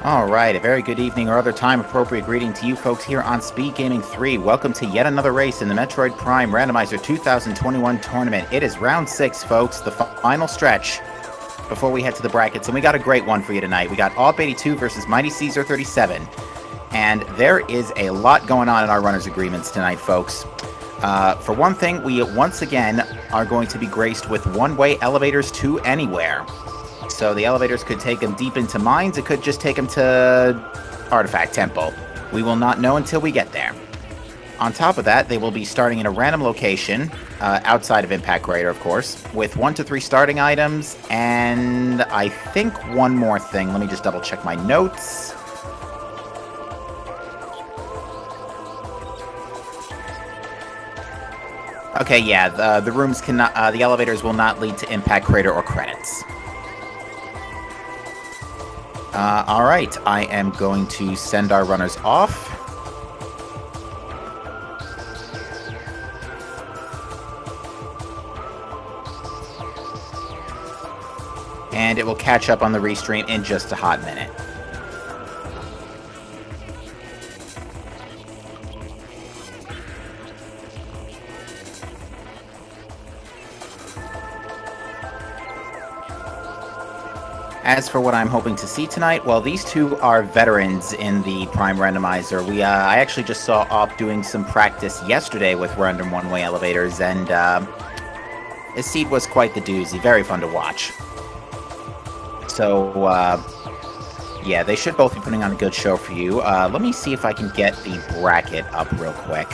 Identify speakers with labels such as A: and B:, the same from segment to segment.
A: Alright, a very good evening or other time-appropriate greeting to you folks here on SpeedGaming 3. Welcome to yet another race in the Metroid Prime Randomizer 2021 tournament. It is round 6, folks, the final stretch before we head to the brackets, and we got a great one for you tonight. We got awp82 versus MightyCaesar37, and there is a lot going on in our runners' agreements tonight, folks. For one thing, we once again are going to be graced with one-way elevators to anywhere. So the elevators could take them deep into mines, it could just take them to Artifact Temple. We will not know until we get there. On top of that, they will be starting in a random location, outside of Impact Crater, of course, with 1 to 3 starting items, and I think one more thing. Let me just double check my notes. Okay, yeah, the rooms cannot, the elevators will not lead to Impact Crater or credits. Alright, I am going to send our runners off. And it will catch up on the restream in just a hot minute. As for what I'm hoping to see tonight, well, these two are veterans in the Prime Randomizer. I actually just saw awp doing some practice yesterday with random one-way elevators, and his seed was quite the doozy. Very fun to watch. So, yeah, they should both be putting on a good show for you. Let me see if I can get the bracket up real quick.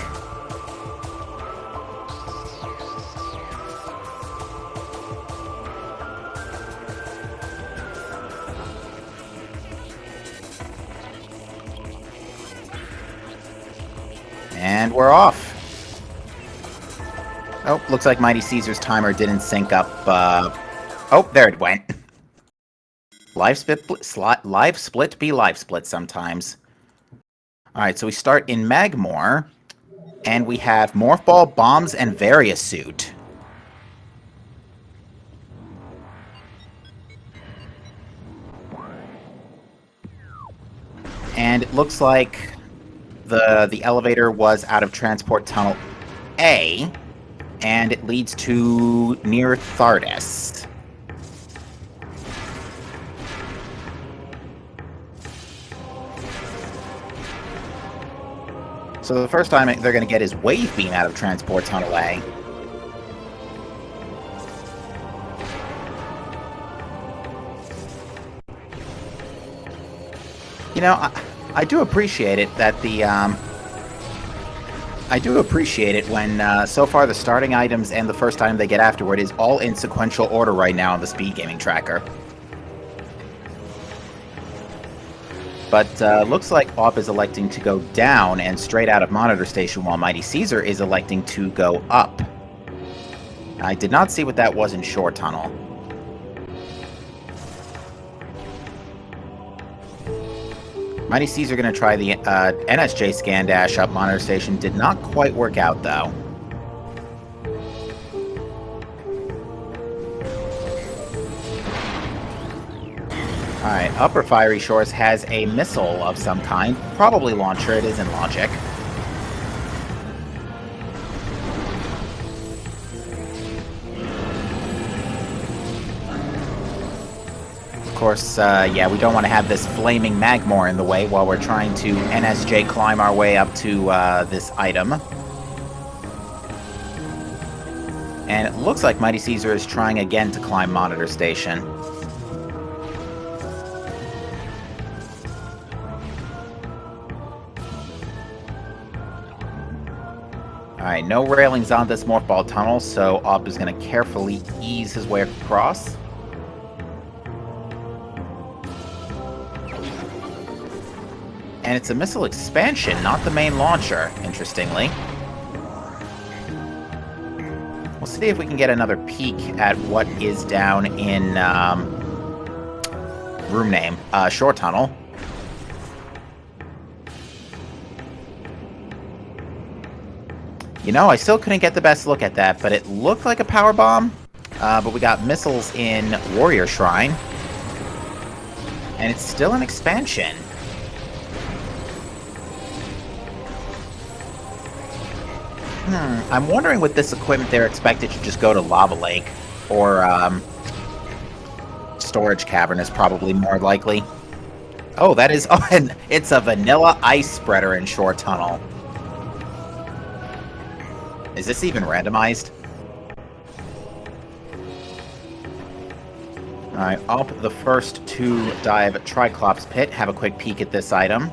A: And we're off. Oh, looks like MightyCaesar's timer didn't sync up. Oh, there it went. Live split be live split sometimes. Alright, so we start in Magmore, and we have Morph Ball, Bombs, and Various Suit. And it looks like the elevator was out of Transport Tunnel A, and it leads to near Thardis. So the first time they're going to get is Wave Beam out of Transport Tunnel A. You know, I do appreciate it that the, I do appreciate it when, so far the starting items and the first item they get afterward is all in sequential order right now on the SpeedGaming tracker. But, looks like awp is electing to go down and straight out of Monitor Station while MightyCaesar is electing to go up. I did not see what that was in Shore Tunnel. MightyCaesar going to try the NSJ Scan Dash up Monitor Station. Did not quite work out, though. Alright, Upper Fiery Shores has a missile of some kind. Probably launcher, it is in logic. Of course, yeah, we don't want to have this flaming Magmore in the way while we're trying to NSJ climb our way up to this item. And it looks like MightyCaesar is trying again to climb Monitor Station. Alright, no railings on this Morph Ball tunnel, so awp is going to carefully ease his way across. And it's a missile expansion, not the main launcher, interestingly. We'll see if we can get another peek at what is down in, room name, Shore Tunnel. You know, I still couldn't get the best look at that, but it looked like a power bomb. But we got missiles in Warrior Shrine. And it's still an expansion. I'm wondering with this equipment they're expected to just go to Lava Lake. Or, Storage Cavern is probably more likely. Oh, that is... Oh, and it's a vanilla ice spreader in Shore Tunnel. Is this even randomized? Alright, up the first to dive Triclops Pit. Have a quick peek at this item.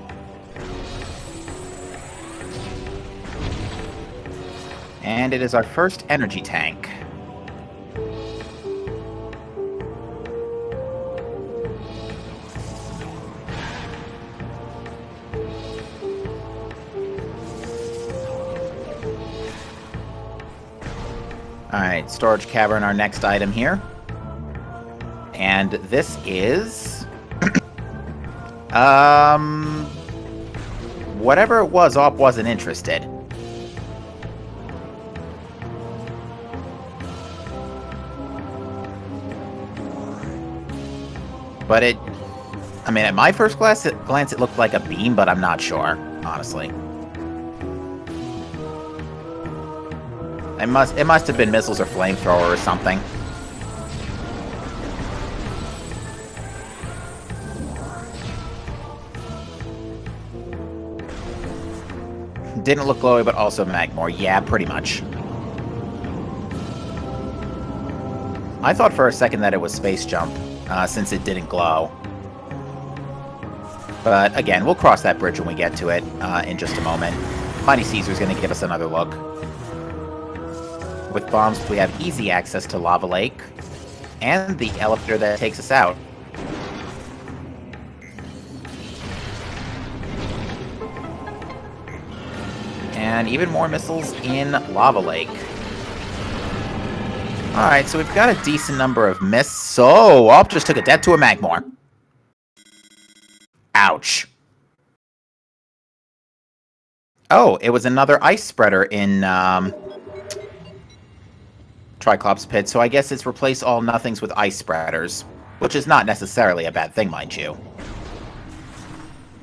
A: And it is our first energy tank. Alright, Storage Cavern, our next item here. And this is... whatever it was, Op wasn't interested. But it... I mean, at my first glance, it looked like a beam, but I'm not sure, honestly. It must have been missiles or flamethrower or something. Didn't look glowy, but also Magmor. Yeah, pretty much. I thought for a second that it was Space Jump, since it didn't glow. But again, we'll cross that bridge when we get to it in just a moment. MightyCaesar's going to give us another look. With bombs, we have easy access to Lava Lake, and the elevator that takes us out. And even more missiles in Lava Lake. Alright, so we've got a decent number of missiles. So, Op just took a death to a Magmor. Ouch. Oh, it was another ice spreader in, Triclops Pit, so I guess it's replaced all nothings with ice spreaders, which is not necessarily a bad thing, mind you.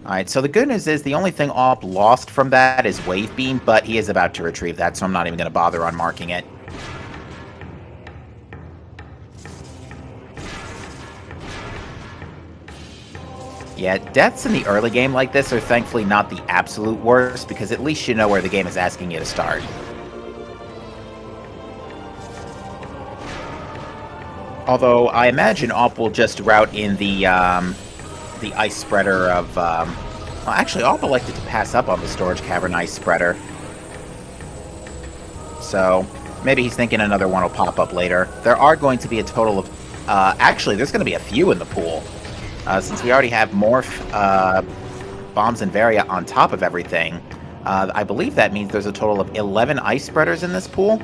A: Alright, so the good news is the only thing Op lost from that is Wave Beam, but he is about to retrieve that, so I'm not even going to bother on marking it. Yeah, deaths in the early game like this are thankfully not the absolute worst, because at least you know where the game is asking you to start. Although, I imagine Op will just route in the ice spreader of, well, actually, Op elected to pass up on the Storage Cavern ice spreader. So, maybe he's thinking another one will pop up later. There are going to be a total of, actually, there's going to be a few in the pool. Since we already have Morph, Bombs, and Varia on top of everything, I believe that means there's a total of 11 ice spreaders in this pool.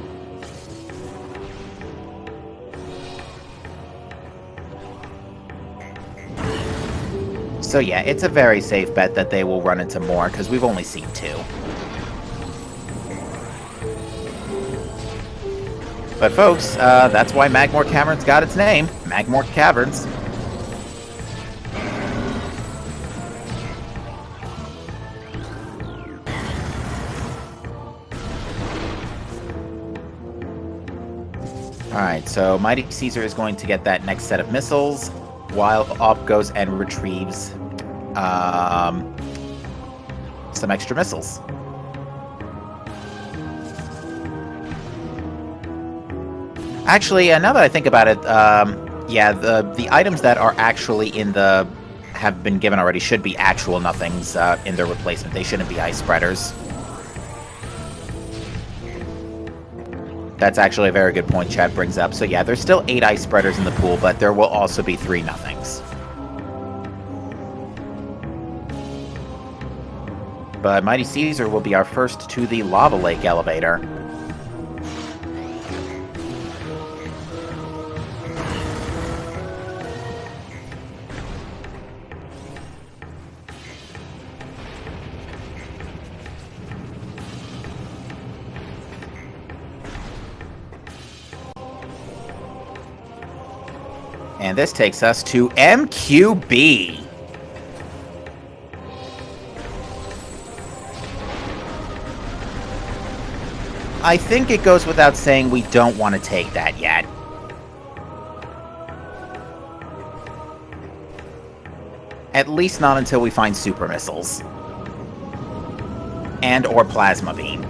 A: So yeah, it's a very safe bet that they will run into more, because we've only seen 2. But folks, that's why Magmor Caverns got its name. Magmor Caverns. Alright, so MightyCaesar is going to get that next set of missiles, while Op goes and retrieves some extra missiles. Actually, now that I think about it, yeah, the items that are actually in the... have been given already should be actual nothings in their replacement. They shouldn't be ice spreaders. That's actually a very good point Chad brings up. So yeah, there's still 8 ice spreaders in the pool, but there will also be 3 nothings. But MightyCaesar will be our first to the Lava Lake elevator. And this takes us to MQB. I think it goes without saying we don't want to take that yet. At least not until we find super missiles. And or plasma beam.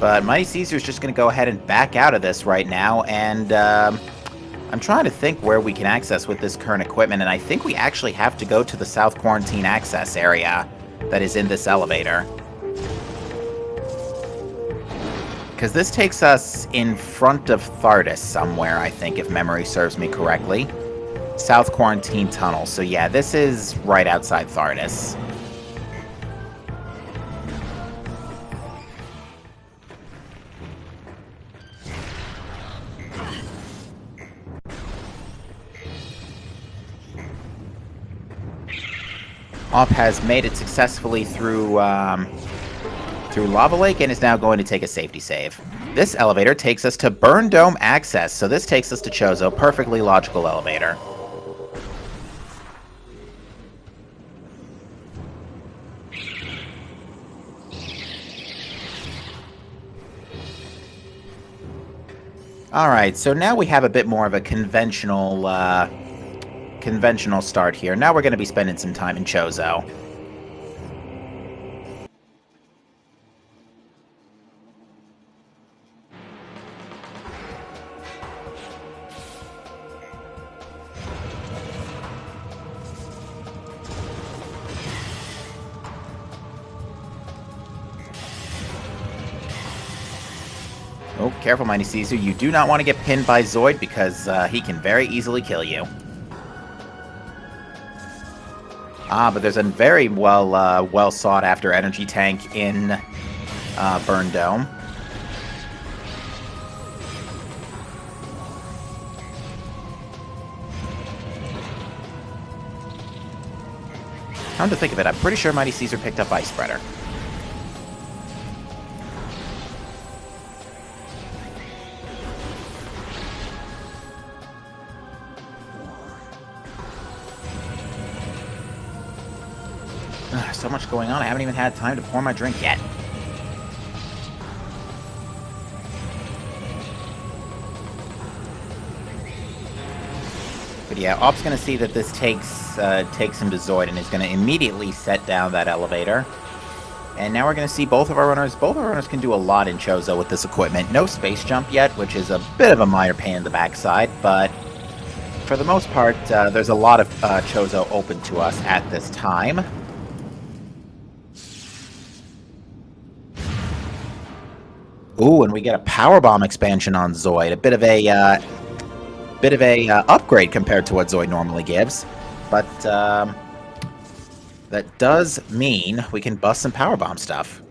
A: But MightyCaesar is just going to go ahead and back out of this right now, and I'm trying to think where we can access with this current equipment, and I think we actually have to go to the South Quarantine access area that is in this elevator. Because this takes us in front of Thardis somewhere, I think, if memory serves me correctly. South Quarantine Tunnel. So yeah, this is right outside Thardis. Op has made it successfully through Lava Lake and is now going to take a safety save. This elevator takes us to Burn Dome access, so this takes us to Chozo. Perfectly logical elevator. Alright, so now we have a bit more of a conventional start here. Now we're going to be spending some time in Chozo. Oh, careful, MightyCaesar. You do not want to get pinned by Zoid because he can very easily kill you. Ah, but there's a very well sought after energy tank in Burn Dome. Come to think of it, I'm pretty sure MightyCaesar picked up Ice Spreader. So much going on, I haven't even had time to pour my drink yet. But yeah, Op's gonna see that this takes him to Zoid and is gonna immediately set down that elevator. And now we're gonna see both of our runners. Both of our runners can do a lot in Chozo with this equipment. No space jump yet, which is a bit of a minor pain in the backside, but for the most part, there's a lot of Chozo open to us at this time. Ooh, and we get a power bomb expansion on Zoid. A bit of a upgrade compared to what Zoid normally gives, but that does mean we can bust some power bomb stuff.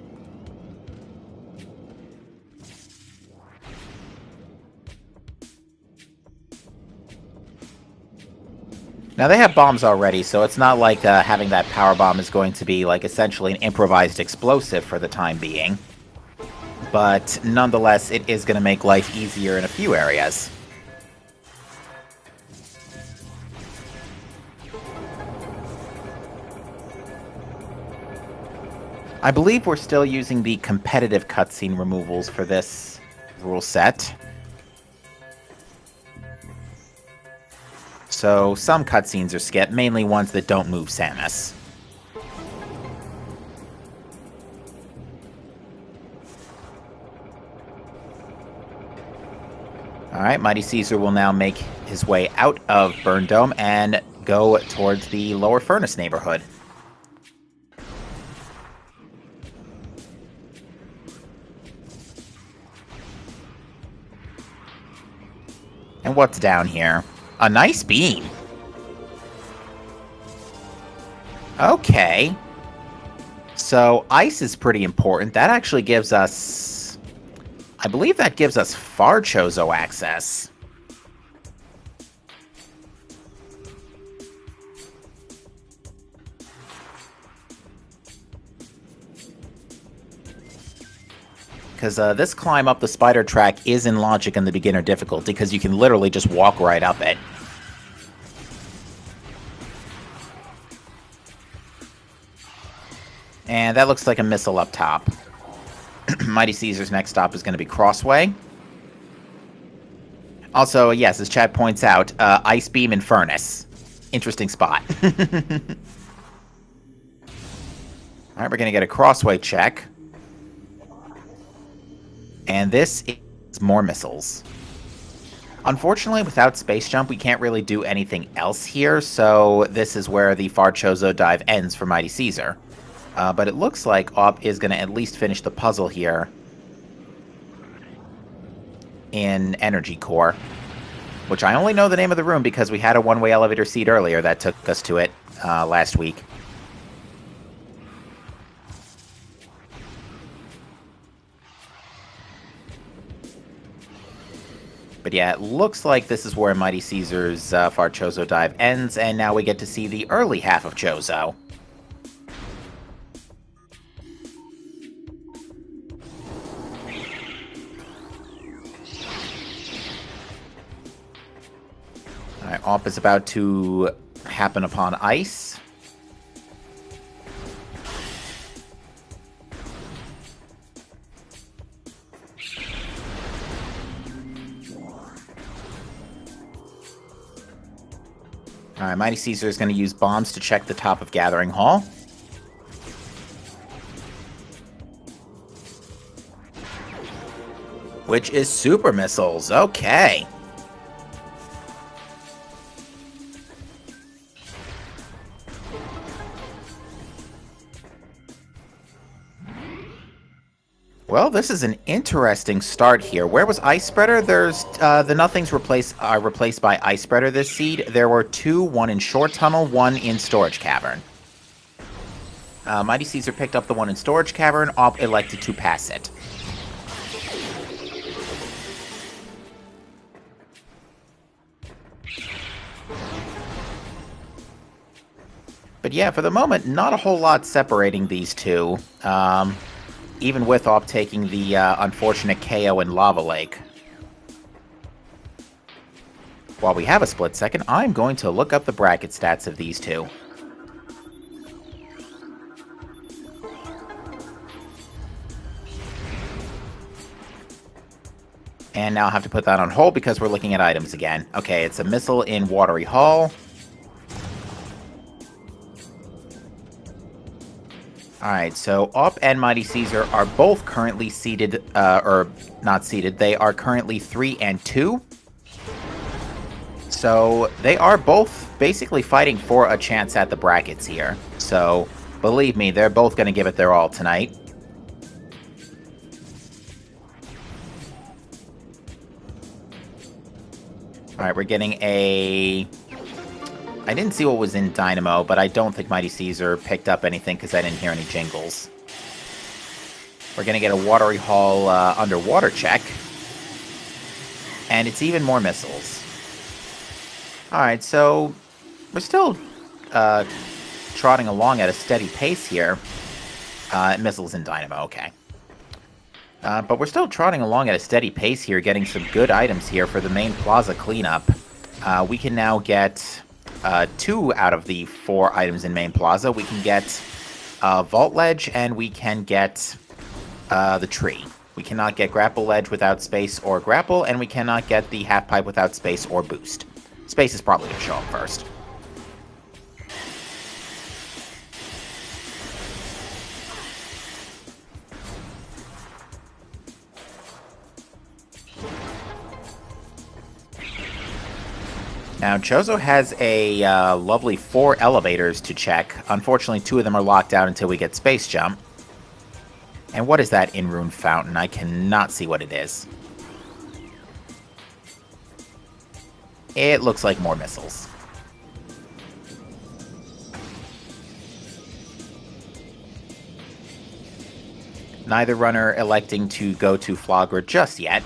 A: Now they have bombs already, so it's not like having that power bomb is going to be like essentially an improvised explosive for the time being. But nonetheless, it is going to make life easier in a few areas. I believe we're still using the competitive cutscene removals for this rule set. So some cutscenes are skipped, mainly ones that don't move Samus. Alright, MightyCaesar will now make his way out of Burn Dome and go towards the Lower Furnace neighborhood. And what's down here? A nice beam. Okay. So, ice is pretty important. That actually gives us... I believe that gives us far Chozo access. Because this climb up the spider track is in logic in the beginner difficulty, because you can literally just walk right up it. And that looks like a missile up top. Mighty Caesar's next stop is going to be Crossway. Also, yes, as Chad points out, Ice Beam and Furnace. Interesting spot. Alright, we're going to get a Crossway check. And this is more missiles. Unfortunately, without Space Jump, we can't really do anything else here, so this is where the Far Chozo dive ends for Mighty Caesar. But it looks like Op is going to at least finish the puzzle here in Energy Core, which I only know the name of the room because we had a one-way elevator seat earlier that took us to it last week. But yeah, it looks like this is where Mighty Caesar's Far Chozo dive ends, and now we get to see the early half of Chozo. Alright, Op is about to happen upon ice. Alright, Mighty Caesar is going to use bombs to check the top of Gathering Hall. Which is super missiles. Okay. Well, this is an interesting start here. Where was Ice Spreader? There's the Nothings replaced by Ice Spreader this seed. There were two, one in Short Tunnel, one in Storage Cavern. Mighty Caesar picked up the one in Storage Cavern. Op elected to pass it. But yeah, for the moment, not a whole lot separating these two. Even with Op taking the unfortunate KO in Lava Lake. While we have a split second, I'm going to look up the bracket stats of these two. And now I'll have to put that on hold because we're looking at items again. Okay, it's a missile in Watery Hall. Alright, so Op and Mighty Caesar are both currently seated, or not seated, they are currently 3 and 2. So they are both basically fighting for a chance at the brackets here. So believe me, they're both going to give it their all tonight. Alright, we're getting a... I didn't see what was in Dynamo, but I don't think Mighty Caesar picked up anything because I didn't hear any jingles. We're going to get a Watery Hall underwater check. And it's even more missiles. Alright, so we're still trotting along at a steady pace here. Missiles in Dynamo, okay. But we're still trotting along at a steady pace here, getting some good items here for the main plaza cleanup. We can now get... 2 out of the 4 items in Main Plaza. We can get Vault Ledge, and we can get the Tree. We cannot get Grapple Ledge without space or grapple, and we cannot get the Half Pipe without space or boost. Space is probably going to show up first. Now, Chozo has a lovely 4 elevators to check. Unfortunately, 2 of them are locked out until we get Space Jump. And what is that in-rune fountain? I cannot see what it is. It looks like more missiles. Neither runner electing to go to Flogger just yet.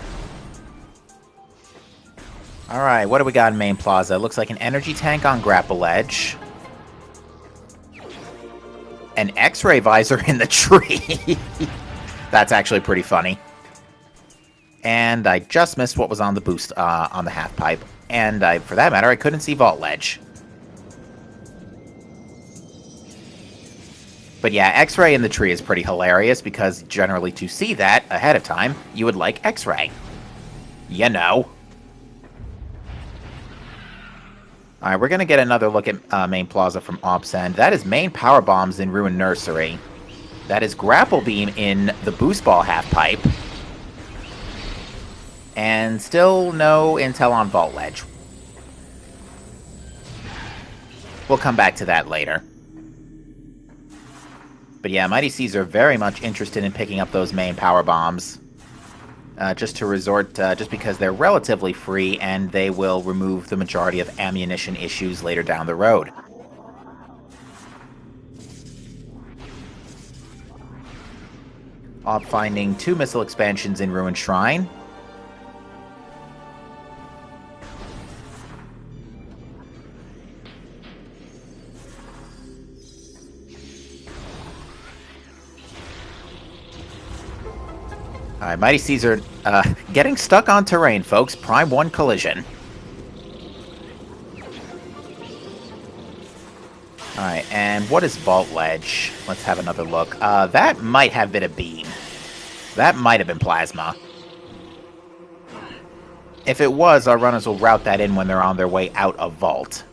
A: Alright, what do we got in Main Plaza? Looks like an energy tank on Grapple Edge. An X-ray visor in the tree. That's actually pretty funny. And I just missed what was on the boost on the half pipe. And for that matter, I couldn't see Vault Ledge. But yeah, X-ray in the tree is pretty hilarious because generally to see that ahead of time, you would like X-ray. You know. Alright, we're going to get another look at Main Plaza from Ops End. That is main power bombs in Ruined Nursery. That is grapple beam in the boost ball half pipe. And still no intel on Vault Ledge. We'll come back to that later. But yeah, MightyCaesar very much interested in picking up those main power bombs. Just because they're relatively free and they will remove the majority of ammunition issues later down the road. Op finding 2 missile expansions in Ruined Shrine. Alright, MightyCaesar getting stuck on terrain, folks. Prime 1 collision. Alright, and what is Vault Ledge? Let's have another look. That might have been a beam. That might have been plasma. If it was, our runners will route that in when they're on their way out of Vault.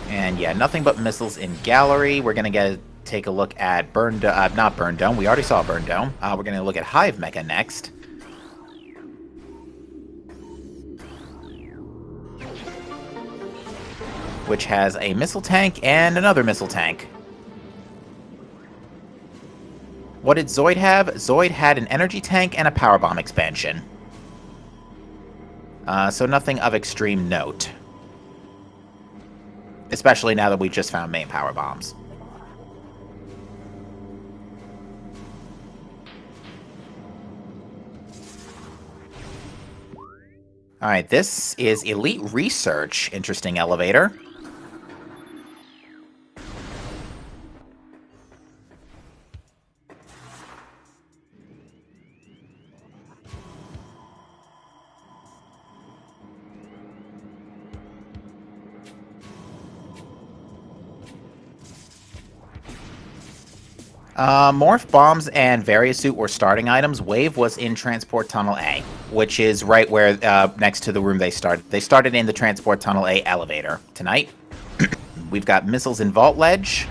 A: And yeah, nothing but missiles in Gallery. We're gonna take a look at not Burn Dome. We already saw Burn Dome. We're gonna look at Hive Mecha next. Which has a missile tank and another missile tank. What did Zoid have? Zoid had an energy tank and a power bomb expansion. So nothing of extreme note. Especially now that we just found main power bombs. Alright, this is Elite Research. Interesting elevator. Morph bombs and various suit were starting items. Wave was in Transport Tunnel A, which is right where, next to the room they started. They started in the Transport Tunnel A elevator. Tonight, we've got missiles in Vault Ledge.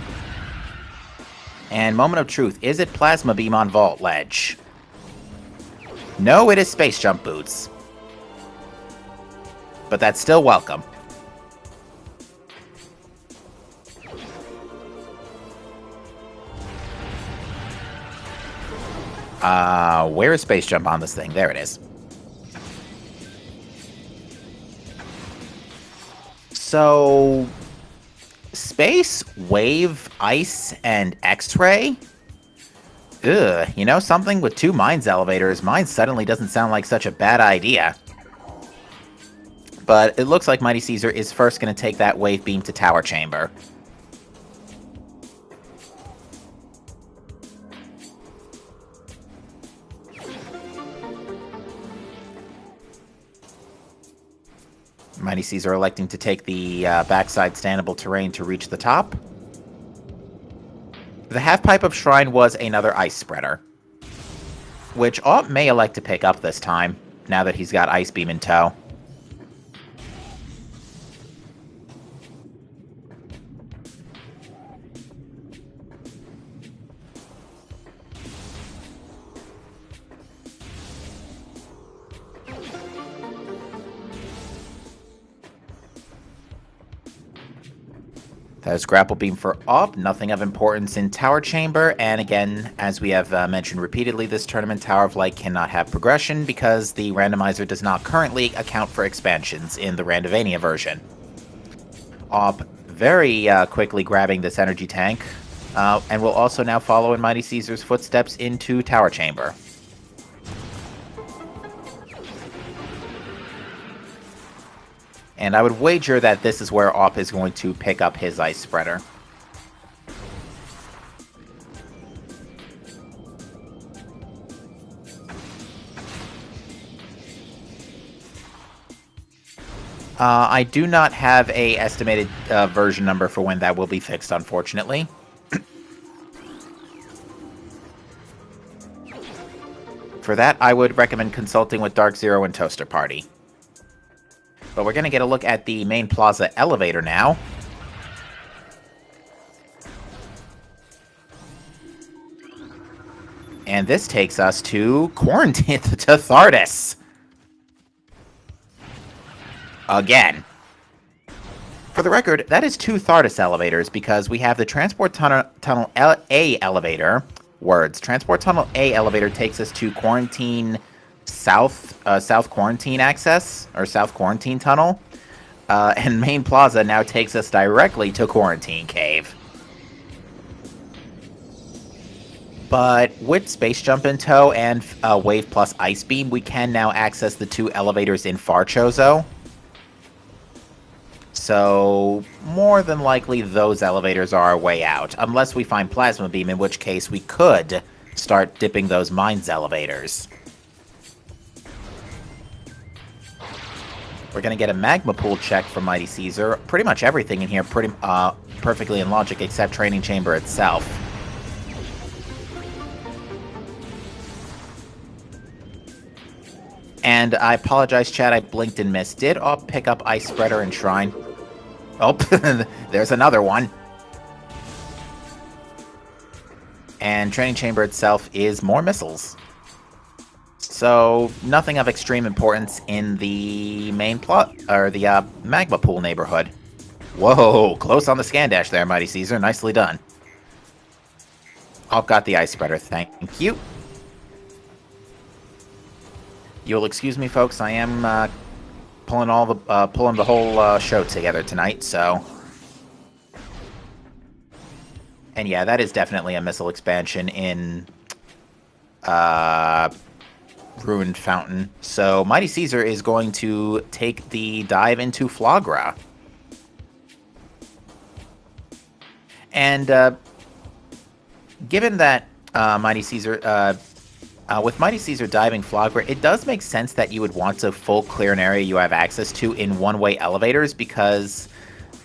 A: And Moment of Truth. Is it Plasma Beam on Vault Ledge? No, it is Space Jump Boots. But that's still welcome. Where is Space Jump on this thing? There it is. So, Space, Wave, Ice, and X-Ray? Ugh, you know, something with 2 Mines elevators, mine suddenly doesn't sound like such a bad idea. But it looks like MightyCaesar is first going to take that Wave Beam to Tower Chamber. MightyCaesar electing to take the backside standable terrain to reach the top. The half-pipe of Shrine was another ice spreader, which Op may elect to pick up this time, now that he's got Ice Beam in tow. That is Grapple Beam for Op, nothing of importance in Tower Chamber, and again, as we have mentioned repeatedly, this tournament, Tower of Light cannot have progression because the randomizer does not currently account for expansions in the Randovania version. Op very quickly grabbing this energy tank, and will also now follow in MightyCaesar's footsteps into Tower Chamber. And I would wager that this is where Op is going to pick up his Ice Spreader. I do not have a estimated version number for when that will be fixed, unfortunately. For that, I would recommend consulting with Dark Zero and Toaster Party. But we're going to get a look at the main plaza elevator now. And this takes us to Quarantine to Thardis. Again. For the record, that is 2 Thardis elevators because we have the Transport Tunnel A elevator. Transport Tunnel A elevator takes us to Quarantine South Quarantine access, or South Quarantine Tunnel. And Main Plaza now takes us directly to Quarantine Cave. But with Space Jump in tow and Wave plus Ice Beam, we can now access the 2 elevators in Farchozo. So, more than likely, those elevators are our way out. Unless we find Plasma Beam, in which case we could start dipping those Mines elevators. We're going to get a Magma Pool check from MightyCaesar. Pretty much everything in here perfectly in logic, except Training Chamber itself. And I apologize, chat, I blinked and missed. Did all pick up Ice Spreader and Shrine? Oh, there's another one. And Training Chamber itself is more missiles. So, nothing of extreme importance in the main plot, or the Magma Pool neighborhood. Whoa, close on the scan dash there, MightyCaesar. Nicely done. I've got the Ice Spreader, thank you. You'll excuse me, folks. I am pulling the whole show together tonight. So, and yeah, that is definitely a missile expansion in Ruined Fountain. So, MightyCaesar is going to take the dive into Flagra, and given that MightyCaesar. With MightyCaesar diving Flagra, it does make sense that you would want to full clear an area you have access to in one-way elevators, because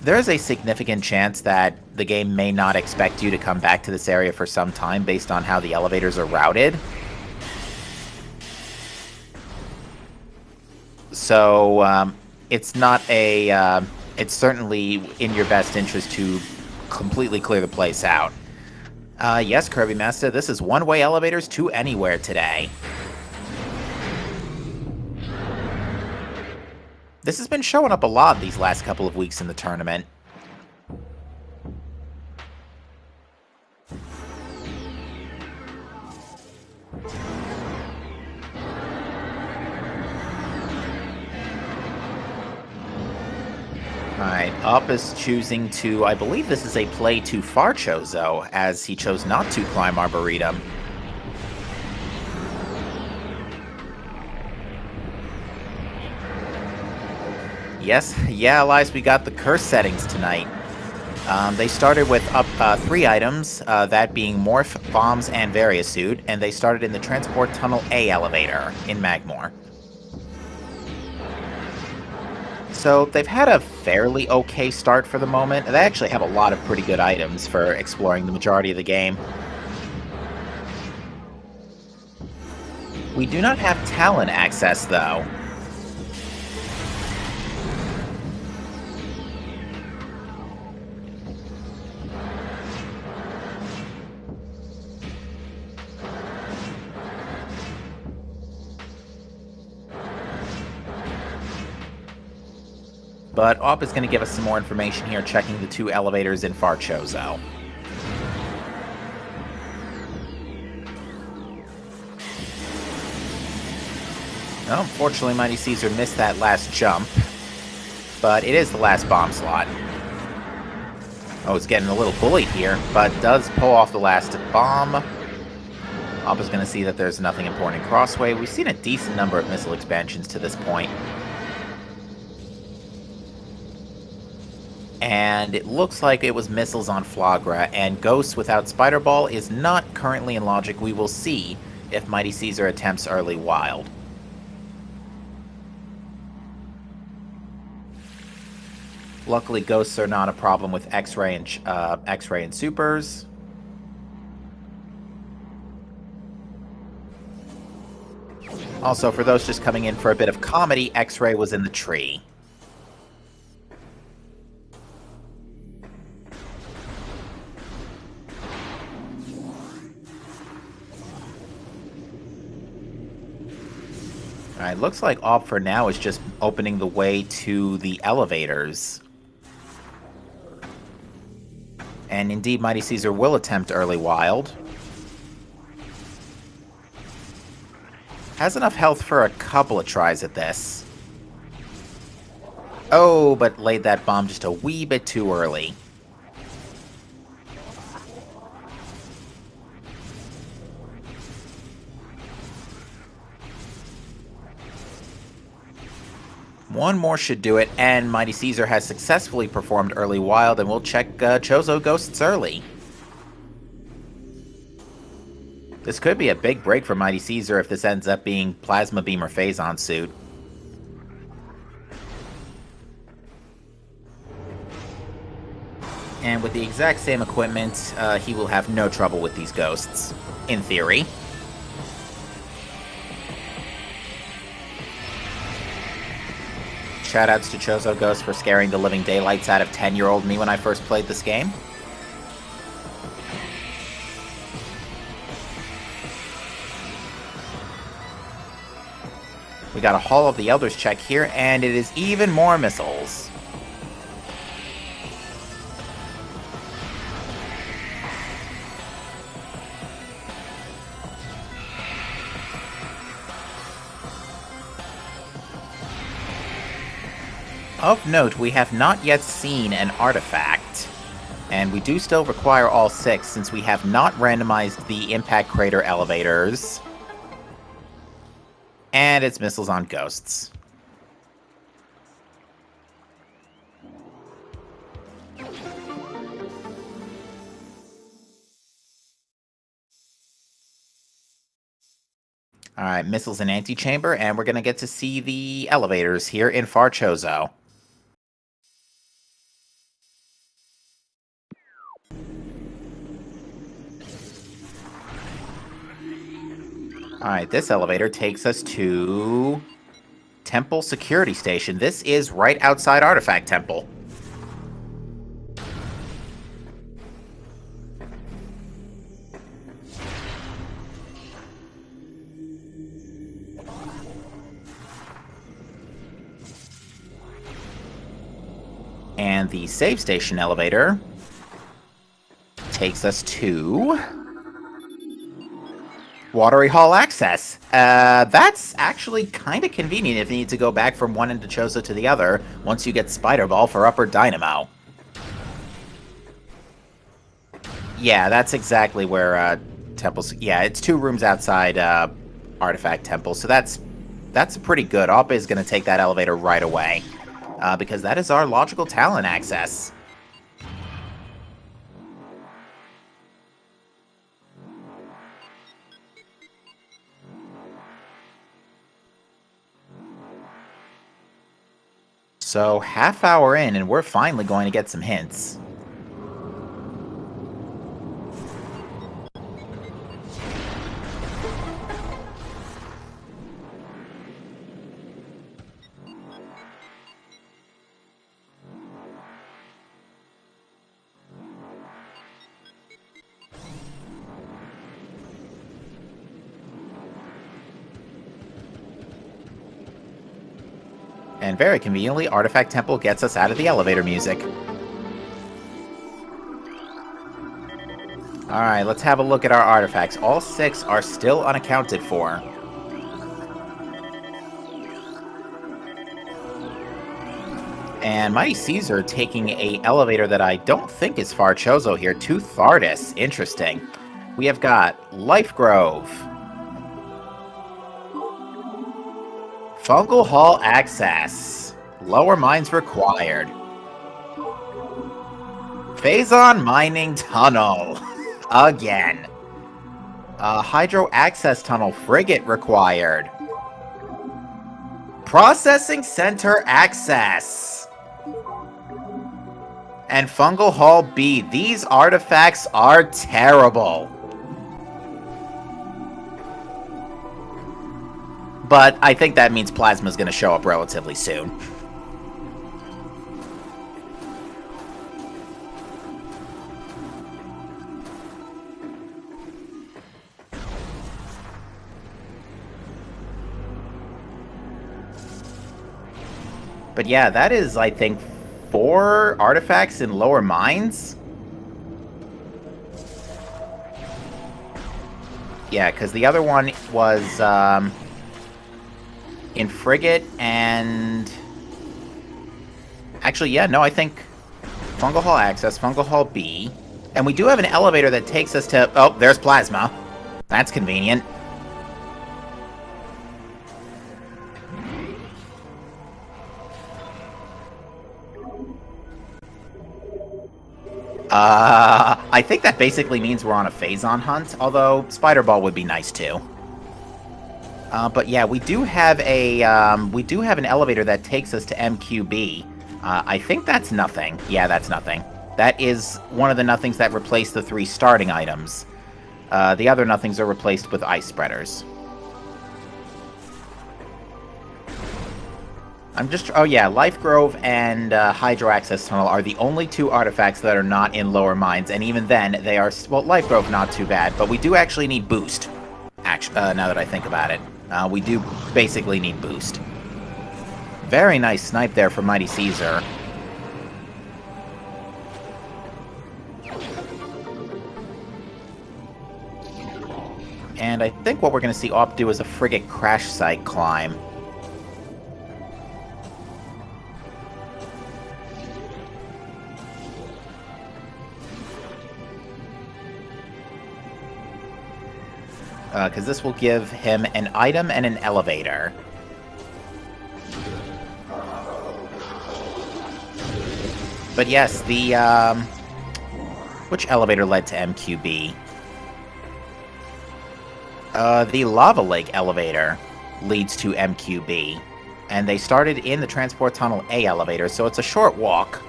A: there's a significant chance that the game may not expect you to come back to this area for some time based on how the elevators are routed. So, it's not a... it's certainly in your best interest to completely clear the place out. Yes, Kirby Master, this is one-way elevators to anywhere today. This has been showing up a lot these last couple of weeks in the tournament. Alright, Up is choosing to, I believe this is a play to Farchozo, as he chose not to climb Arboretum. Yes, yeah, Elias, we got the curse settings tonight. They started with up 3 items, that being Morph, Bombs, and Variasuit, and they started in the Transport Tunnel A elevator in Magmore. So they've had a fairly okay start for the moment. They actually have a lot of pretty good items for exploring the majority of the game. We do not have Talon access, though. But Op is going to give us some more information here, checking the 2 elevators in Farchozo. Well, unfortunately, MightyCaesar missed that last jump, but it is the last bomb slot. Oh, it's getting a little bullied here, but does pull off the last bomb. Op is going to see that there's nothing important in Crossway. We've seen a decent number of missile expansions to this point. And it looks like it was missiles on Flagra, and Ghost without Spider Ball is not currently in logic. We will see if MightyCaesar attempts early Wild. Luckily, ghosts are not a problem with X-ray and supers. Also, for those just coming in for a bit of comedy, X-ray was in the tree. Alright, looks like awp for now is just opening the way to the elevators. And indeed, MightyCaesar will attempt early wild. Has enough health for a couple of tries at this. Oh, but laid that bomb just a wee bit too early. One more should do it, and MightyCaesar has successfully performed early wild, and we'll check Chozo ghosts early. This could be a big break for MightyCaesar if this ends up being Plasma Beam or Phazon suit. And with the exact same equipment, he will have no trouble with these ghosts, in theory. Shoutouts to Chozo Ghost for scaring the living daylights out of 10-year-old me when I first played this game. We got a Hall of the Elders check here, and it is even more missiles. Of note, we have not yet seen an artifact, and we do still require all 6 since we have not randomized the impact crater elevators, and it's missiles on ghosts. Alright, missiles in antechamber, and we're going to get to see the elevators here in Far Chozo. Alright, this elevator takes us to Temple Security Station. This is right outside Artifact Temple. And the Save Station elevator takes us to Watery Hall access. That's actually kind of convenient if you need to go back from one end of Chozo to the other once you get Spider Ball for Upper Dynamo. Yeah, that's exactly where Temple's... Yeah, it's 2 rooms outside Artifact Temple, so that's pretty good. awp is going to take that elevator right away, because that is our logical talent access. So, half hour in, and we're finally going to get some hints. And very conveniently, Artifact Temple gets us out of the elevator music. Alright, let's have a look at our artifacts. All 6 are still unaccounted for. And MightyCaesar taking a elevator that I don't think is Far Chozo here to Thardis. Interesting. We have got Life Grove, Fungal Hall access. Lower mines required. Phazon mining tunnel. Again. Hydro access tunnel frigate required. Processing center access. And Fungal Hall B. These artifacts are terrible. But I think that means Plasma's going to show up relatively soon. But yeah, that is, I think, 4 artifacts in lower mines? Yeah, because the other one was in Frigate and... Actually, yeah, no, I think Fungal Hall Access, Fungal Hall B. And we do have an elevator that takes us to... Oh, there's Plasma. That's convenient. I think that basically means we're on a Phazon hunt, although Spider Ball would be nice too. But yeah, we do have an elevator that takes us to MQB. I think that's nothing. Yeah, that's nothing. That is one of the nothings that replace the 3 starting items. The other nothings are replaced with ice spreaders. Oh yeah, Life Grove and Hydro Access Tunnel are the only 2 artifacts that are not in lower mines, and even then, they are... Well, Life Grove, not too bad, but we do actually need boost. Now that I think about it. We do basically need boost. Very nice snipe there from MightyCaesar. And I think what we're going to see AWP do is a Frigate crash site climb. Because this will give him an item and an elevator. But yes, which elevator led to MQB? The Lava Lake elevator leads to MQB. And they started in the Transport Tunnel A elevator, so it's a short walk.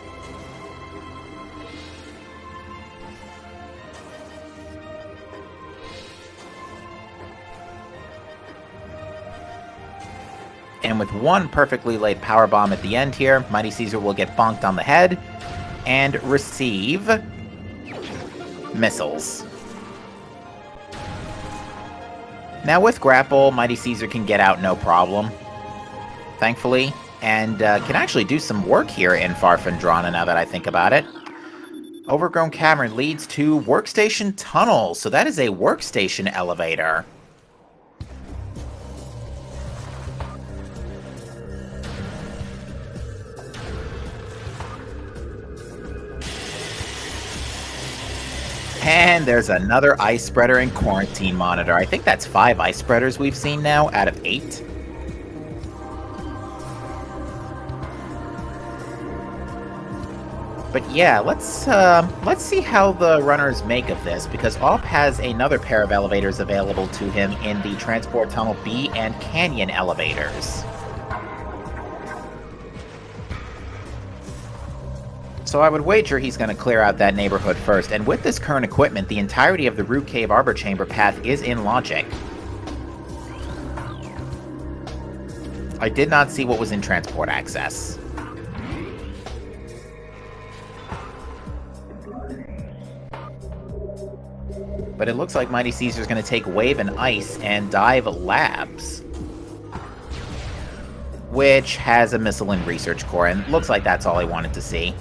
A: And with one perfectly laid power bomb at the end here, MightyCaesar will get bonked on the head and receive missiles. Now with grapple, MightyCaesar can get out no problem, thankfully, and can actually do some work here in Farfandrana now that I think about it. Overgrown Cavern leads to Workstation Tunnel, so that is a workstation elevator. And there's another ice spreader and quarantine monitor. I think that's 5 ice spreaders we've seen now out of 8. But yeah, let's see how the runners make of this, because AWP has another pair of elevators available to him in the Transport Tunnel B and Canyon elevators. So I would wager he's going to clear out that neighborhood first, and with this current equipment, the entirety of the Root Cave Arbor Chamber path is in logic. I did not see what was in Transport Access. But it looks like MightyCaesar's going to take Wave and Ice and dive Labs, which has a missile and research core, and looks like that's all I wanted to see.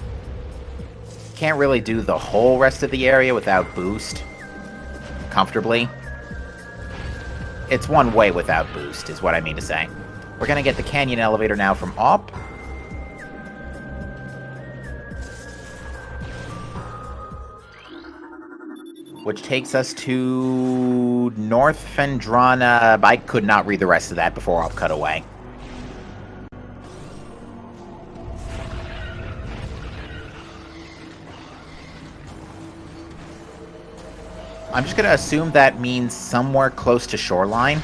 A: Can't really do the whole rest of the area without boost comfortably. It's one way without boost, is what I mean to say. We're going to get the Canyon elevator now from AWP. Which takes us to North Fendrana. I could not read the rest of that before AWP cut away. I'm just going to assume that means somewhere close to shoreline.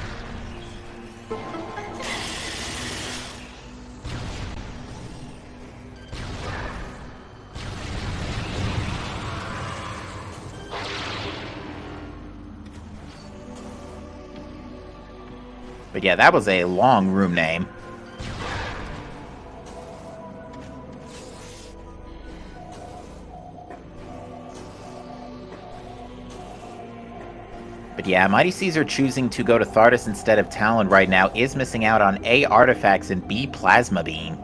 A: But yeah, that was a long room name. But yeah, MightyCaesar choosing to go to Thardus instead of Talon right now is missing out on A, artifacts, and B, Plasma Beam.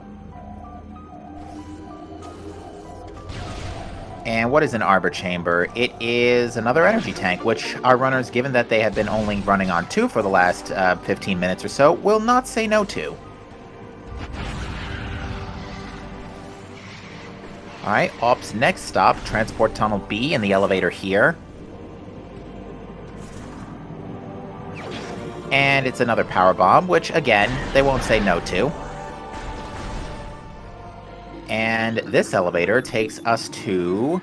A: And what is an Arbor Chamber? It is another energy tank, which our runners, given that they have been only running on 2 for the last 15 minutes or so, will not say no to. Alright, Ops next stop, Transport Tunnel B in the elevator here. And it's another power bomb, which, again, they won't say no to. And this elevator takes us to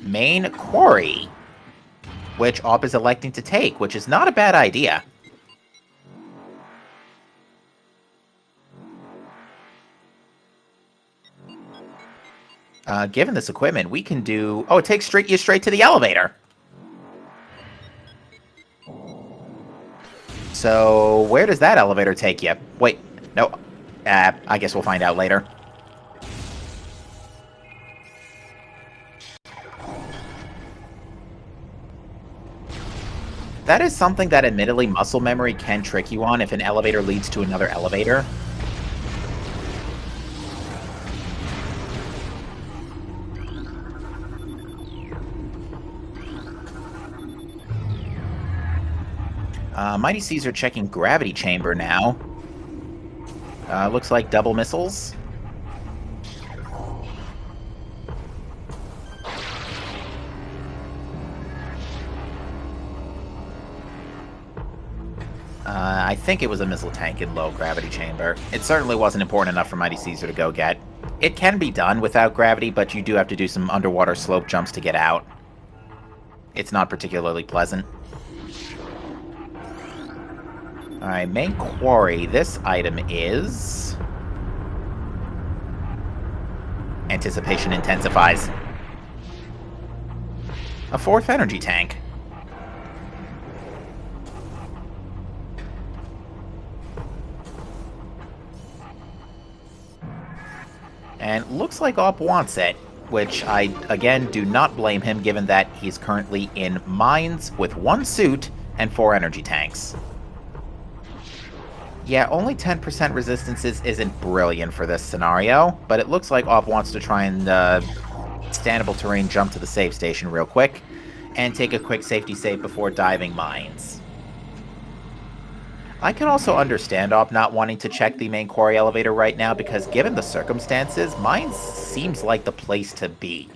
A: Main Quarry, which Op is electing to take, which is not a bad idea. Given this equipment, we can do... Oh, it takes you straight to the elevator. So, where does that elevator take you? Wait, no. I guess we'll find out later. That is something that admittedly muscle memory can trick you on if an elevator leads to another elevator. MightyCaesar checking Gravity Chamber now. Looks like double missiles. I think it was a missile tank in low gravity chamber. It certainly wasn't important enough for MightyCaesar to go get. It can be done without gravity, but you do have to do some underwater slope jumps to get out. It's not particularly pleasant. Alright, Main Quarry. This item is... Anticipation intensifies. A 4th energy tank. And looks like Op wants it, which I, again, do not blame him given that he's currently in mines with 1 suit and 4 energy tanks. Yeah, only 10% resistances isn't brilliant for this scenario, but it looks like Op wants to try and standable terrain jump to the save station real quick, and take a quick safety save before diving mines. I can also understand Op not wanting to check the main quarry elevator right now, because given the circumstances, mines seems like the place to be.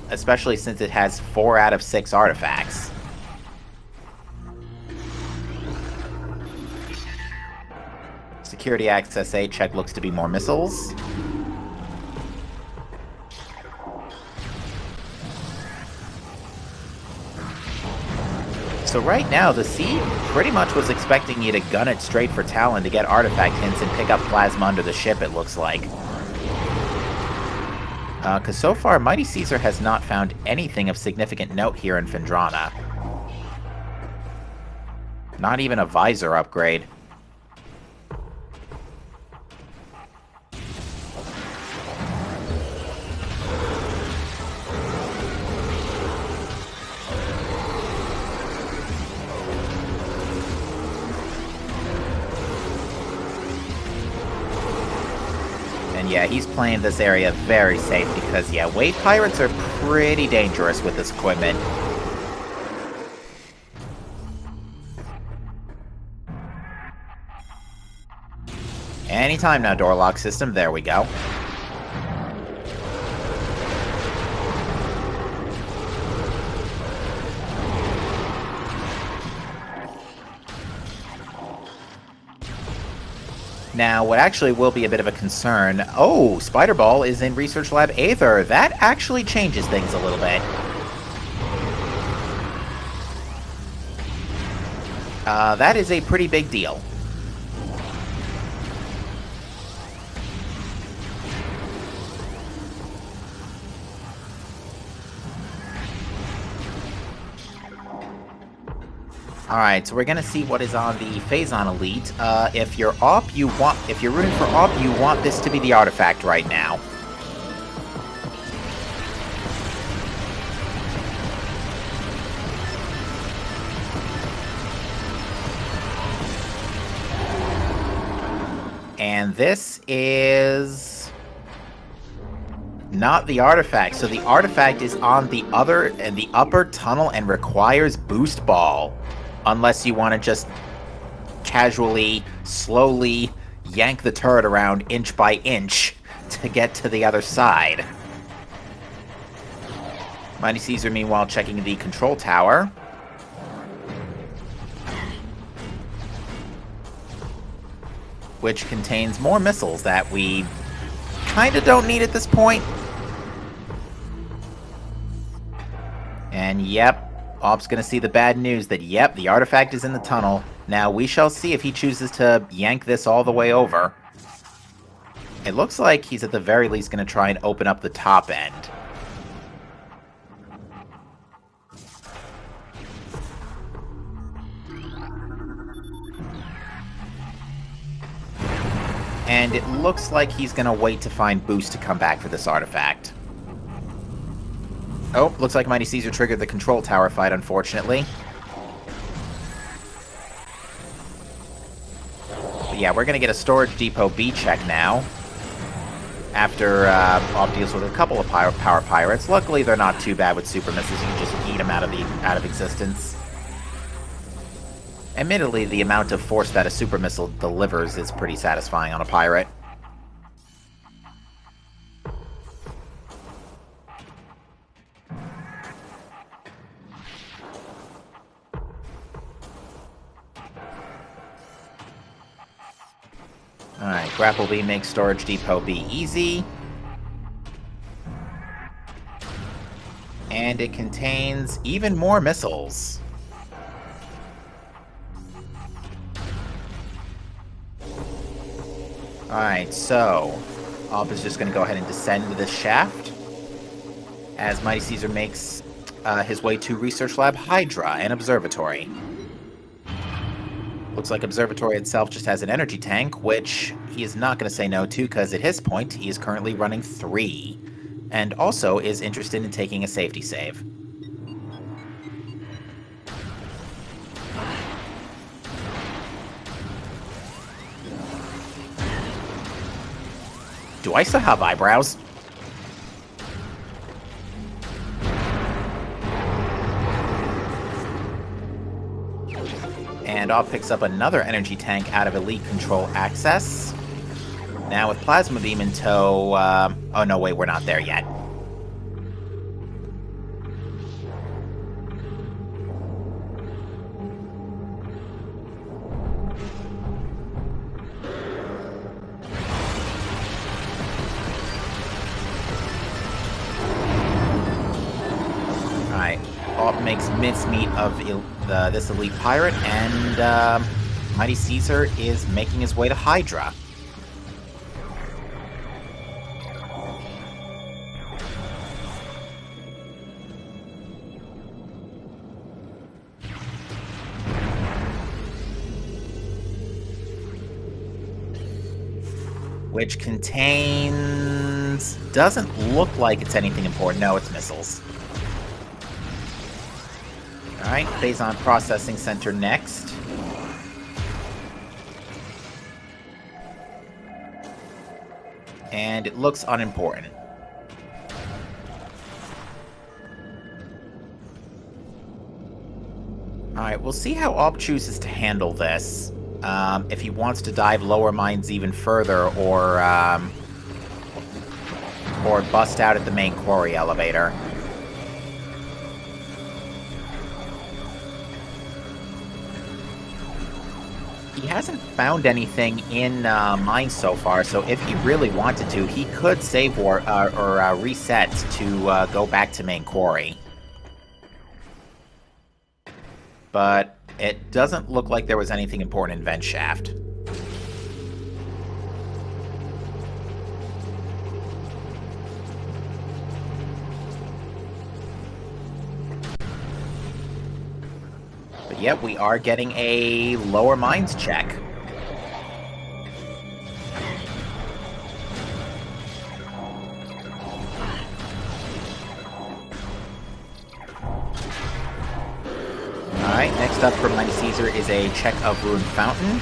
A: Especially since it has 4 out of 6 artifacts. Security access A check looks to be more missiles. So right now, the Seed pretty much was expecting you to gun it straight for Talon to get artifact hints and pick up plasma under the ship, it looks like. Because so far, MightyCaesar has not found anything of significant note here in Phendrana. Not even a visor upgrade. Yeah, he's playing this area very safe because, yeah, wave pirates are pretty dangerous with this equipment. Anytime now, door lock system. There we go. Now, what actually will be a bit of a concern... Oh, Spider Ball is in Research Lab Aether. That actually changes things a little bit. That is a pretty big deal. Alright, so we're gonna see what is on the Phazon Elite. If you're if you're rooting for AWP, you want this to be the artifact right now. And this is not the artifact. So the artifact is on the upper tunnel and requires boost ball. Unless you want to just casually, slowly yank the turret around inch by inch to get to the other side. MightyCaesar, meanwhile, checking the control tower. Which contains more missiles that we kind of don't need at this point. And yep, AWP's gonna see the bad news that yep, the artifact is in the tunnel. Now we shall see if he chooses to yank this all the way over. It looks like he's at the very least gonna try and open up the top end. And it looks like he's gonna wait to find boost to come back for this artifact. Oh, looks like MightyCaesar triggered the control tower fight, unfortunately. But yeah, we're gonna get a storage depot B check now. After AWP deals with a couple of power pirates. Luckily, they're not too bad with super missiles. You can just yeet them out of existence. Admittedly, the amount of force that a super missile delivers is pretty satisfying on a pirate. Alright, Grapple B makes Storage Depot B easy. And it contains even more missiles. Alright, so AWP is just going to go ahead and descend to this shaft as MightyCaesar makes his way to Research Lab Hydra and Observatory. Looks like Observatory itself just has an energy tank, which he is not going to say no to because at his point, he is currently running 3, and also is interested in taking a safety save. Do I still have eyebrows? And AWP picks up another energy tank out of Elite Control Access. Now with Plasma Beam in tow, oh no, wait, we're not there yet. Alright, AWP makes mincemeat of this elite pirate, and MightyCaesar is making his way to Hydra. Which contains... doesn't look like it's anything important. No, it's missiles. Alright, Phazon Processing Center next. And it looks unimportant. Alright, we'll see how AWP chooses to handle this. If he wants to dive lower mines even further, or bust out at the main quarry elevator. He hasn't found anything in mines so far, so if he really wanted to, he could save or reset to go back to main quarry. But it doesn't look like there was anything important in Vent Shaft. But But yet, we are getting a lower mines check. Alright, next up for MightyCaesar is a check of Ruined Fountain.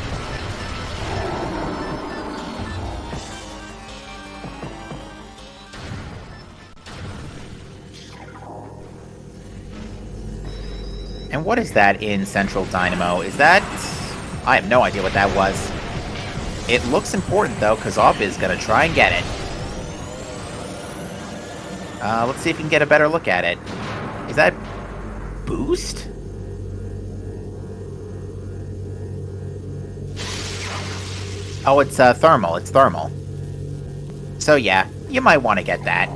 A: And what is that in Central Dynamo? Is that... I have no idea what that was. It looks important, though, because awp is going to try and get it. Let's see if we can get a better look at it. Is that... boost? Oh, it's thermal. It's thermal. So yeah, you might want to get that.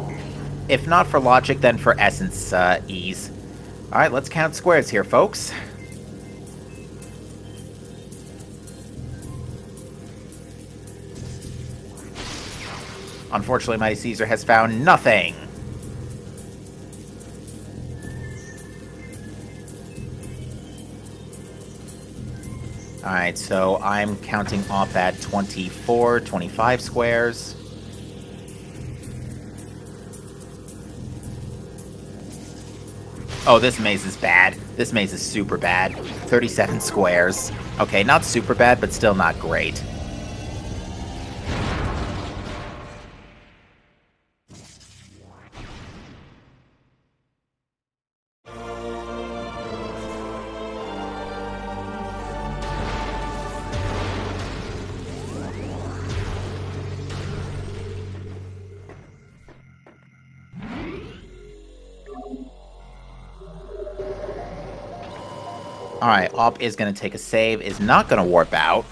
A: If not for logic, then for essence ease. Alright, let's count squares here, folks. Unfortunately, MightyCaesar has found nothing. Alright, so I'm counting off at 24, 25 squares. Oh, this maze is bad. This maze is super bad. 37 squares. Okay, not super bad, but still not great. Alright, awp is going to take a save, is not going to warp out.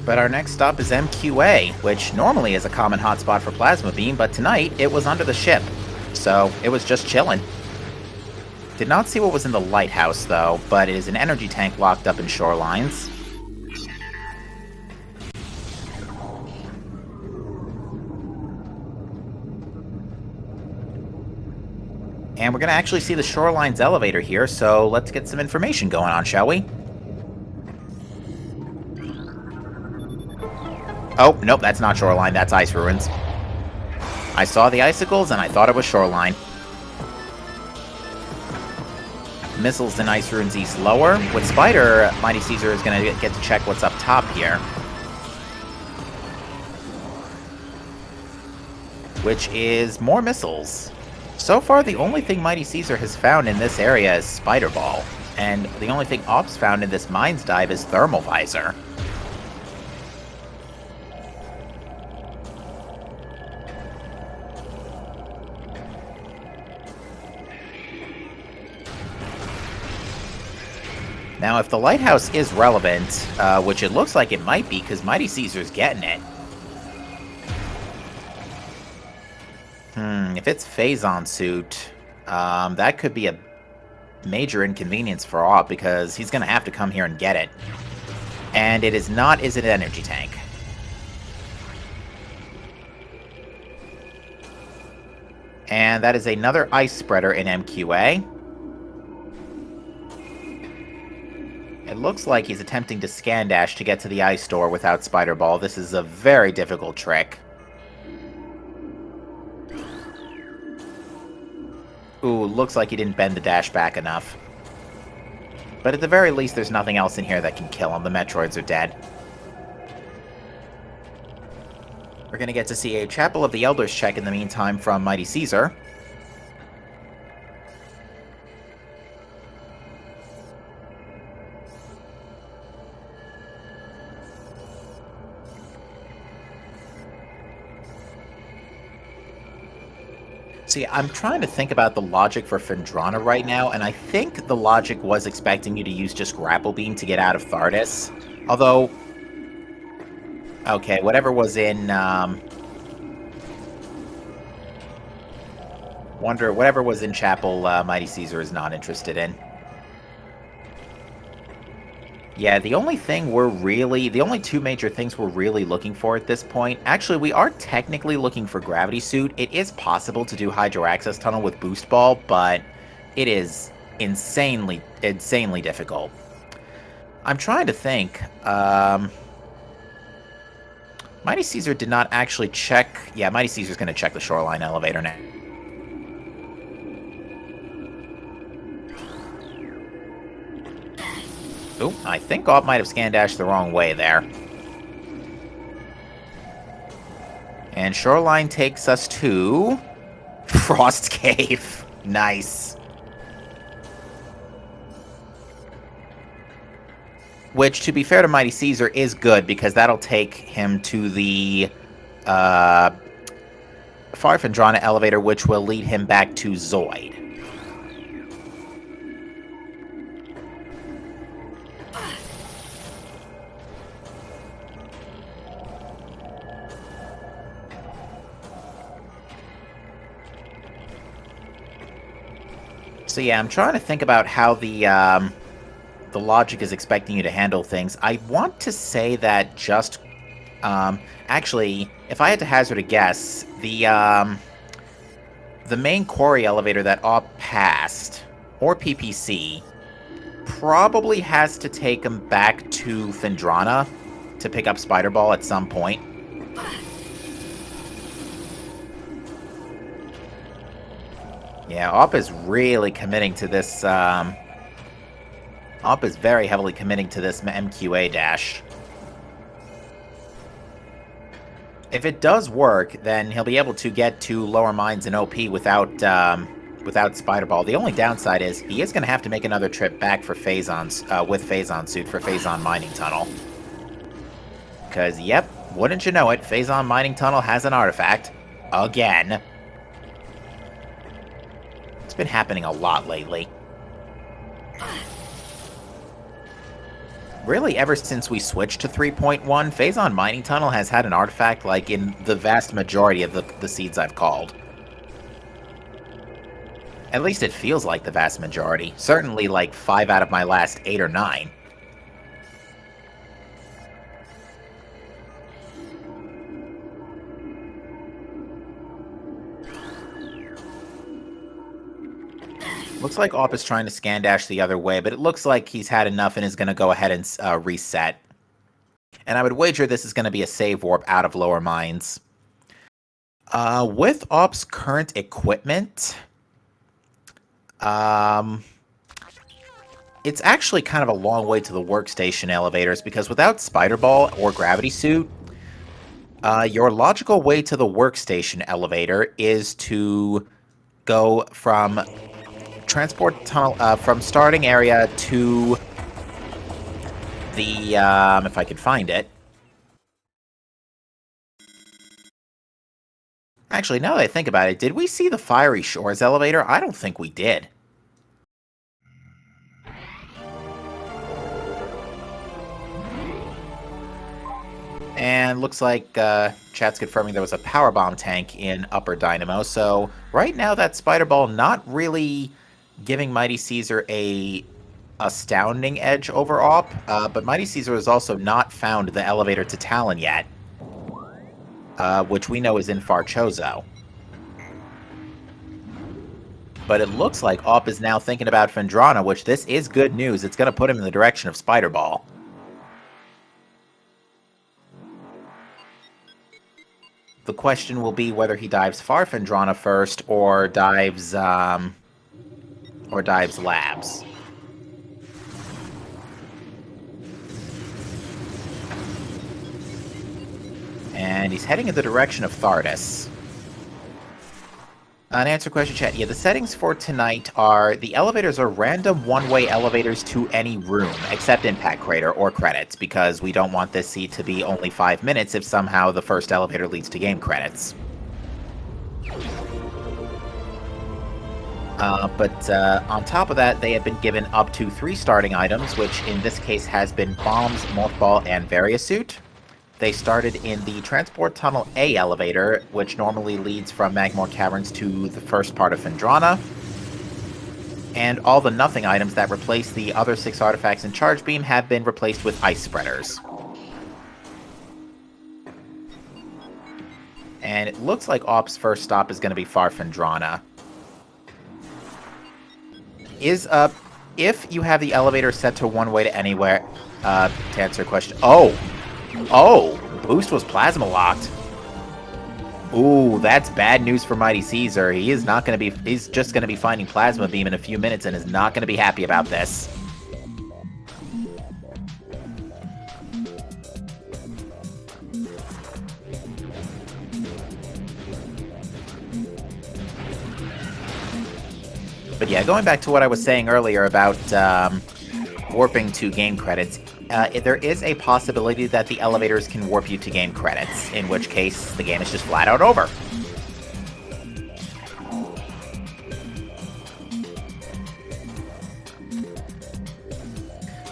A: But our next stop is MQA, which normally is a common hotspot for Plasma Beam, but tonight it was under the ship. So, it was just chilling. Did not see what was in the lighthouse, though, but it is an energy tank locked up in shorelines. And we're going to actually see the shorelines elevator here, so let's get some information going on, shall we? Oh, nope, that's not shoreline, that's ice ruins. I saw the icicles, and I thought it was shoreline. Missiles in Ice Ruins East lower. With Spider, MightyCaesar is going to get to check what's up top here. Which is more missiles. So far, the only thing MightyCaesar has found in this area is Spider Ball. And the only thing awp's found in this Mines dive is Thermal Visor. Now, if the lighthouse is relevant, which it looks like it might be, because MightyCaesar's getting it. If it's Phazon suit, that could be a major inconvenience for awp, because he's going to have to come here and get it. And it is not, is it an energy tank? And that is another ice spreader in MQA. It looks like he's attempting to scan dash to get to the ice door without Spider Ball. This is a very difficult trick. Ooh, looks like he didn't bend the dash back enough. But at the very least, there's nothing else in here that can kill him. The Metroids are dead. We're going to get to see a Chapel of the Elders check in the meantime from MightyCaesar. See, I'm trying to think about the logic for Phendrana right now, and I think the logic was expecting you to use just Grapple Beam to get out of Thardis. Although... okay, whatever was in, whatever was in Chapel, MightyCaesar is not interested in. Yeah, the only two major things we're really looking for at this point, actually, we are technically looking for Gravity Suit. It is possible to do Hydro Access Tunnel with Boost Ball, but it is insanely difficult. I'm trying to think. Mighty Caesar did not actually check. Yeah, Mighty Caesar's going to check the shoreline elevator now. Oh, I think Op might have scan dashed the wrong way there. And shoreline takes us to Frost Cave. Nice. Which, to be fair to Mighty Caesar, is good, because that'll take him to the Farfandrana elevator, which will lead him back to Zoid. So yeah, I'm trying to think about how the logic is expecting you to handle things. I want to say that just... actually, if I had to hazard a guess, the main quarry elevator that Op passed, or PPC, probably has to take him back to Phendrana to pick up Spider Ball at some point. Yeah, Op is really committing to this, Op is very heavily committing to this MQA dash. If it does work, then he'll be able to get to lower mines in OP without Spider Ball. The only downside is he is going to have to make another trip back for Phazon's, with Phazon Suit for Phazon Mining Tunnel. Because, yep, wouldn't you know it, Phazon Mining Tunnel has an artifact. Again. It's been happening a lot lately. Really, ever since we switched to 3.1, Phazon Mining Tunnel has had an artifact, like, in the vast majority of the seeds I've called. At least it feels like the vast majority. Certainly, like, 5 out of my last 8 or 9. Looks like Op is trying to scan dash the other way, but it looks like he's had enough and is going to go ahead and reset. And I would wager this is going to be a save warp out of lower mines. With Op's current equipment, it's actually kind of a long way to the workstation elevators, because without Spider Ball or Gravity Suit, your logical way to the workstation elevator is to go from transport tunnel, from starting area to the, if I could find it. Actually, now that I think about it, did we see the Fiery Shores elevator? I don't think we did. And looks like chat's confirming there was a power bomb tank in Upper Dynamo. So right now that Spider Ball not really giving Mighty Caesar a astounding edge over Op, but Mighty Caesar has also not found the elevator to Talon yet, which we know is in Farchozo. But it looks like Op is now thinking about Phendrana, which this is good news. It's going to put him in the direction of Spider Ball. The question will be whether he dives Farfandrana first or dives Labs. And he's heading in the direction of Thardus. To answer question chat, yeah, the settings for tonight are the elevators are random one-way elevators to any room, except Impact Crater or credits, because we don't want this seed to be only 5 minutes if somehow the first elevator leads to game credits. But on top of that, they have been given up to 3 starting items, which in this case has been Bombs, Mothball, and Variasuit. They started in the Transport Tunnel A elevator, which normally leads from Magmore Caverns to the first part of Phendrana. And all the nothing items that replace the other 6 artifacts in Charge Beam have been replaced with Ice Spreaders. And it looks like Op's first stop is going to be Farfandrana. If you have the elevator set to one way to anywhere, to answer a question... Oh! Boost was plasma locked. Ooh, that's bad news for MightyCaesar. He is not going to be... He's just going to be finding Plasma Beam in a few minutes and is not going to be happy about this. But yeah, going back to what I was saying earlier about warping to game credits, there is a possibility that the elevators can warp you to game credits, in which case the game is just flat out over.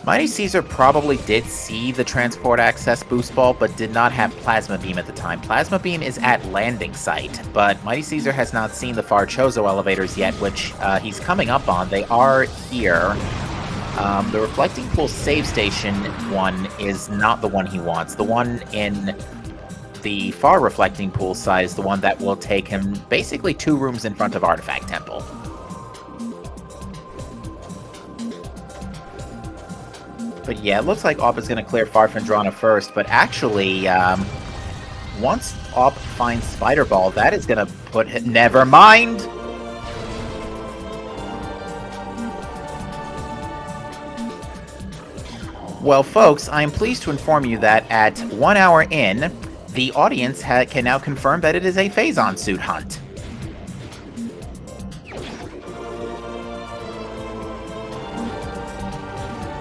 A: MightyCaesar probably did see the transport access boost ball, but did not have Plasma Beam at the time. Plasma Beam is at landing site, but MightyCaesar has not seen the Farchozo elevators yet, which he's coming up on. They are here. The Reflecting Pool save station one is not the one he wants. The one in the far Reflecting Pool side is the one that will take him basically 2 rooms in front of Artifact Temple. But yeah, it looks like Op is going to clear Farfandrana first, but actually, once Op finds Spider Ball, that is going to put him... Never mind! Well, folks, I am pleased to inform you that at 1 hour in, the audience can now confirm that it is a Phazon suit hunt.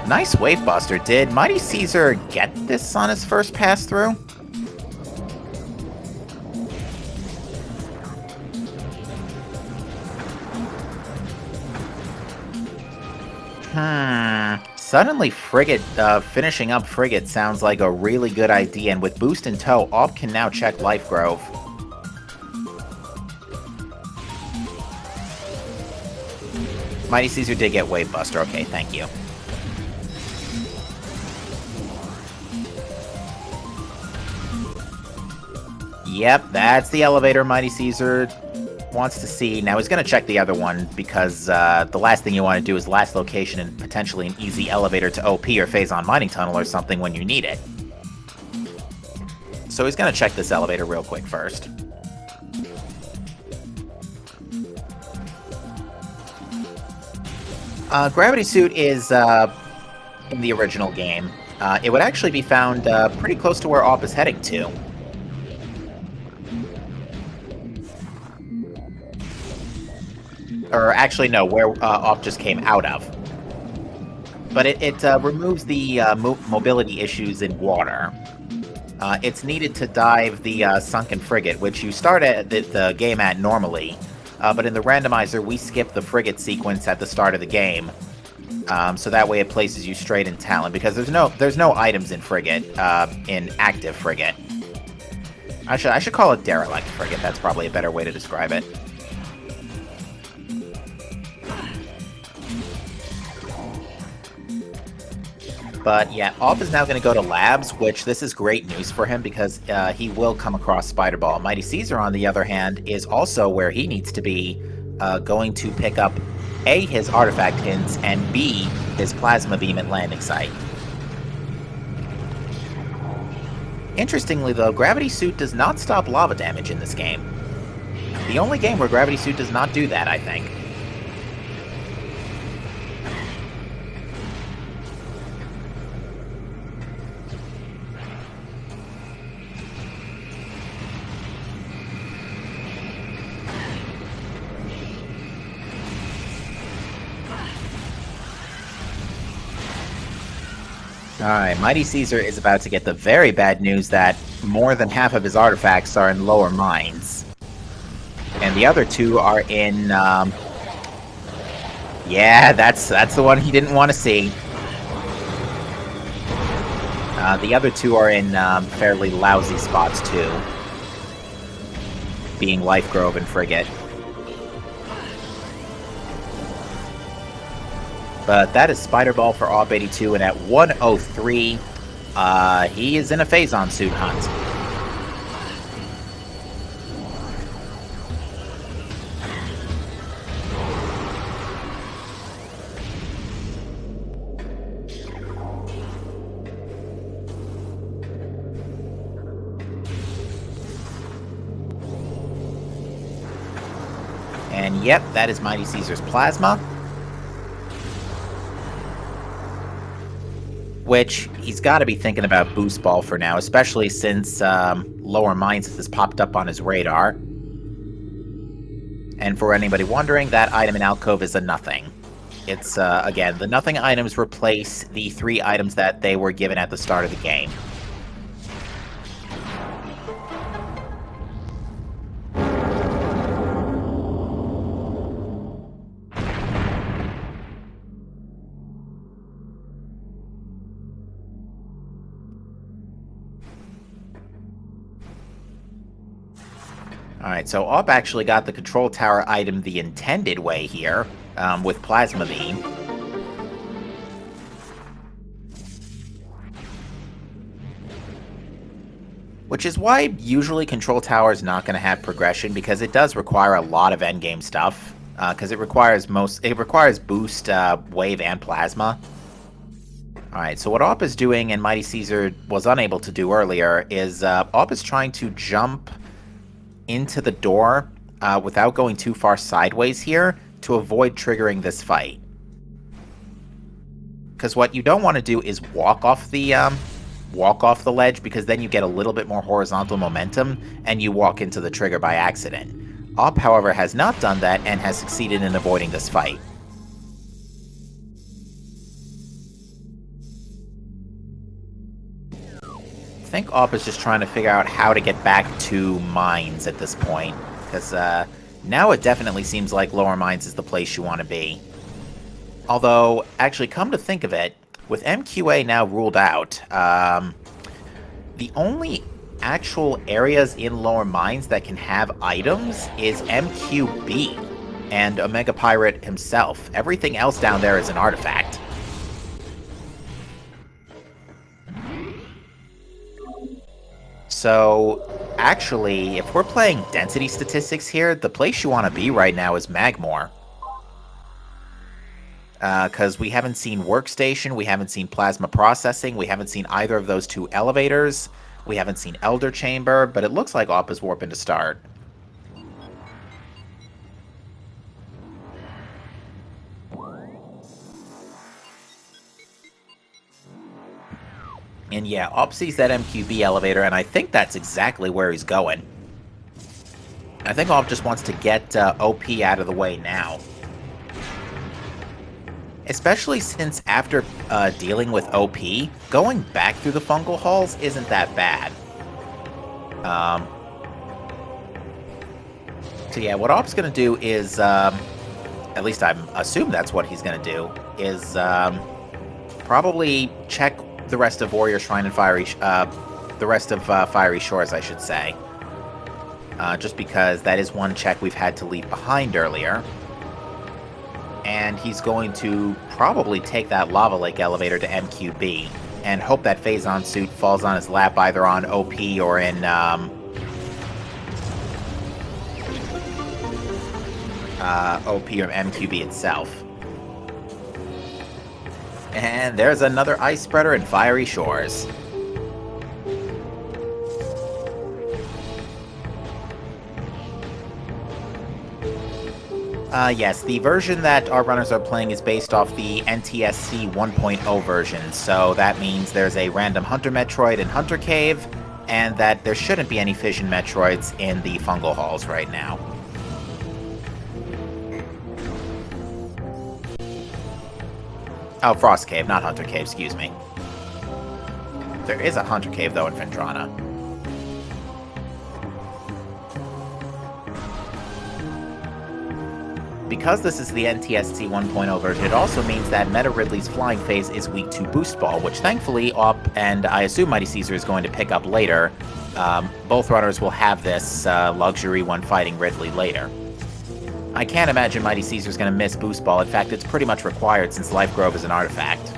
A: Nice Wave Buster. Did MightyCaesar get this on his first pass through? Suddenly Frigate, finishing up Frigate sounds like a really good idea, and with boost in tow, Op can now check Life Grove. MightyCaesar did get Wave Buster. Okay, thank you. Yep, that's the elevator MightyCaesar wants to see. Now he's going to check the other one, because the last thing you want to do is last location and potentially an easy elevator to OP or Phazon Mining Tunnel or something when you need it. So he's going to check this elevator real quick first. Gravity Suit is in the original game. It would actually be found pretty close to where Op is heading to. Or actually, no, where Op just came out of. But it removes the mobility issues in water. It's needed to dive the Sunken Frigate, which you start at the game at normally. But in the randomizer, we skip the Frigate sequence at the start of the game. So that way it places you straight in Talon, because there's no items in Frigate, in active Frigate. I should call it Derelict Frigate, that's probably a better way to describe it. But yeah, Op is now going to go to Labs, which this is great news for him because he will come across Spider Ball. MightyCaesar, on the other hand, is also where he needs to be, going to pick up A, his artifact hints, and B, his Plasma Beam at landing site. Interestingly though, Gravity Suit does not stop lava damage in this game. The only game where Gravity Suit does not do that, I think. Alright, MightyCaesar is about to get the very bad news that more than half of his artifacts are in lower mines. And the other two are in, yeah, that's the one he didn't want to see. The other two are in fairly lousy spots, too. Being Life Grove and Frigate. But that is Spider Ball for awp82, and at 103, he is in a Phazon suit hunt. And yep, that is MightyCaesar's Plasma. Which he's got to be thinking about Boost Ball for now, especially since Lower Minds has popped up on his radar. And for anybody wondering, that item in Alcove is a nothing. It's, again, the nothing items replace the 3 items that they were given at the start of the game. Alright, so awp actually got the control tower item the intended way here, with Plasma Beam. Which is why usually control tower is not going to have progression, because it does require a lot of endgame stuff. Because it requires boost, wave, and plasma. Alright, so what awp is doing, and MightyCaesar was unable to do earlier, is awp is trying to jump into the door without going too far sideways here to avoid triggering this fight. Because what you don't want to do is walk off the ledge, because then you get a little bit more horizontal momentum and you walk into the trigger by accident. Awp, however, has not done that and has succeeded in avoiding this fight. I think awp is just trying to figure out how to get back to Mines at this point, because now it definitely seems like Lower Mines is the place you want to be. Although, actually, come to think of it, with MQA now ruled out, the only actual areas in Lower Mines that can have items is MQB and Omega Pirate himself. Everything else down there is an artifact. So, actually, if we're playing density statistics here, the place you want to be right now is Magmore. Because we haven't seen Workstation, we haven't seen Plasma Processing, we haven't seen either of those 2 elevators, we haven't seen Elder Chamber, but it looks like awp is warping to start. And yeah, awp sees that MQB elevator, and I think that's exactly where he's going. I think awp just wants to get OP out of the way now. Especially since after dealing with OP, going back through the fungal halls isn't that bad. So yeah, what awp's going to do is, at least I assume that's what he's going to do, is probably check the rest of Warrior Shrine and Fiery Shores, I should say. Just because that is one check we've had to leave behind earlier. And he's going to probably take that Lava Lake elevator to MQB and hope that Phazon suit falls on his lap either on OP or in OP or MQB itself. And there's another Ice Spreader in Fiery Shores. Yes, the version that our runners are playing is based off the NTSC 1.0 version, so that means there's a random Hunter Metroid in Hunter Cave, and that there shouldn't be any Fission Metroids in the Fungal Halls right now. Oh, Frost Cave, not Hunter Cave, excuse me. There is a Hunter Cave, though, in Vendrana. Because this is the NTSC 1.0 version, it also means that Meta Ridley's Flying Phase is weak to Boost Ball, which thankfully awp and I assume MightyCaesar is going to pick up later. Both runners will have this luxury when fighting Ridley later. I can't imagine Mighty Caesar's going to miss Boost Ball. In fact, it's pretty much required since Life Grove is an artifact.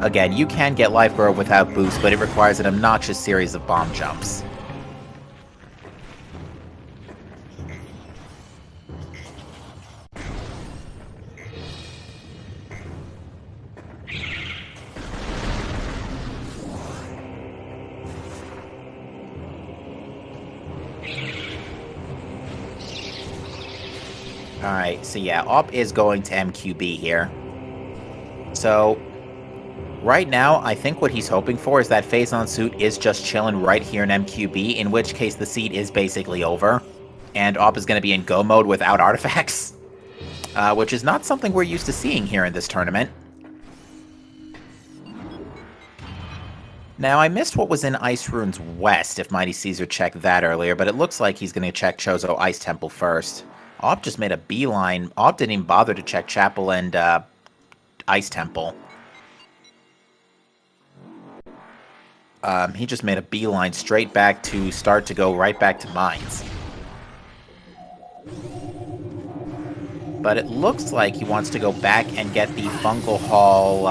A: Again, you can get Life Grove without Boost, but it requires an obnoxious series of bomb jumps. Alright, so yeah, Op is going to MQB here. So, right now, I think what he's hoping for is that Phazon Suit is just chilling right here in MQB, in which case the seed is basically over, and Op is going to be in go mode without artifacts, which is not something we're used to seeing here in this tournament. Now, I missed what was in Ice Ruins West, if Mighty Caesar checked that earlier, but it looks like he's going to check Chozo Ice Temple first. Op just made a beeline. Op didn't even bother to check Chapel and Ice Temple. He just made a beeline straight back to start to go right back to Mines. But it looks like he wants to go back and get the Fungal Hall.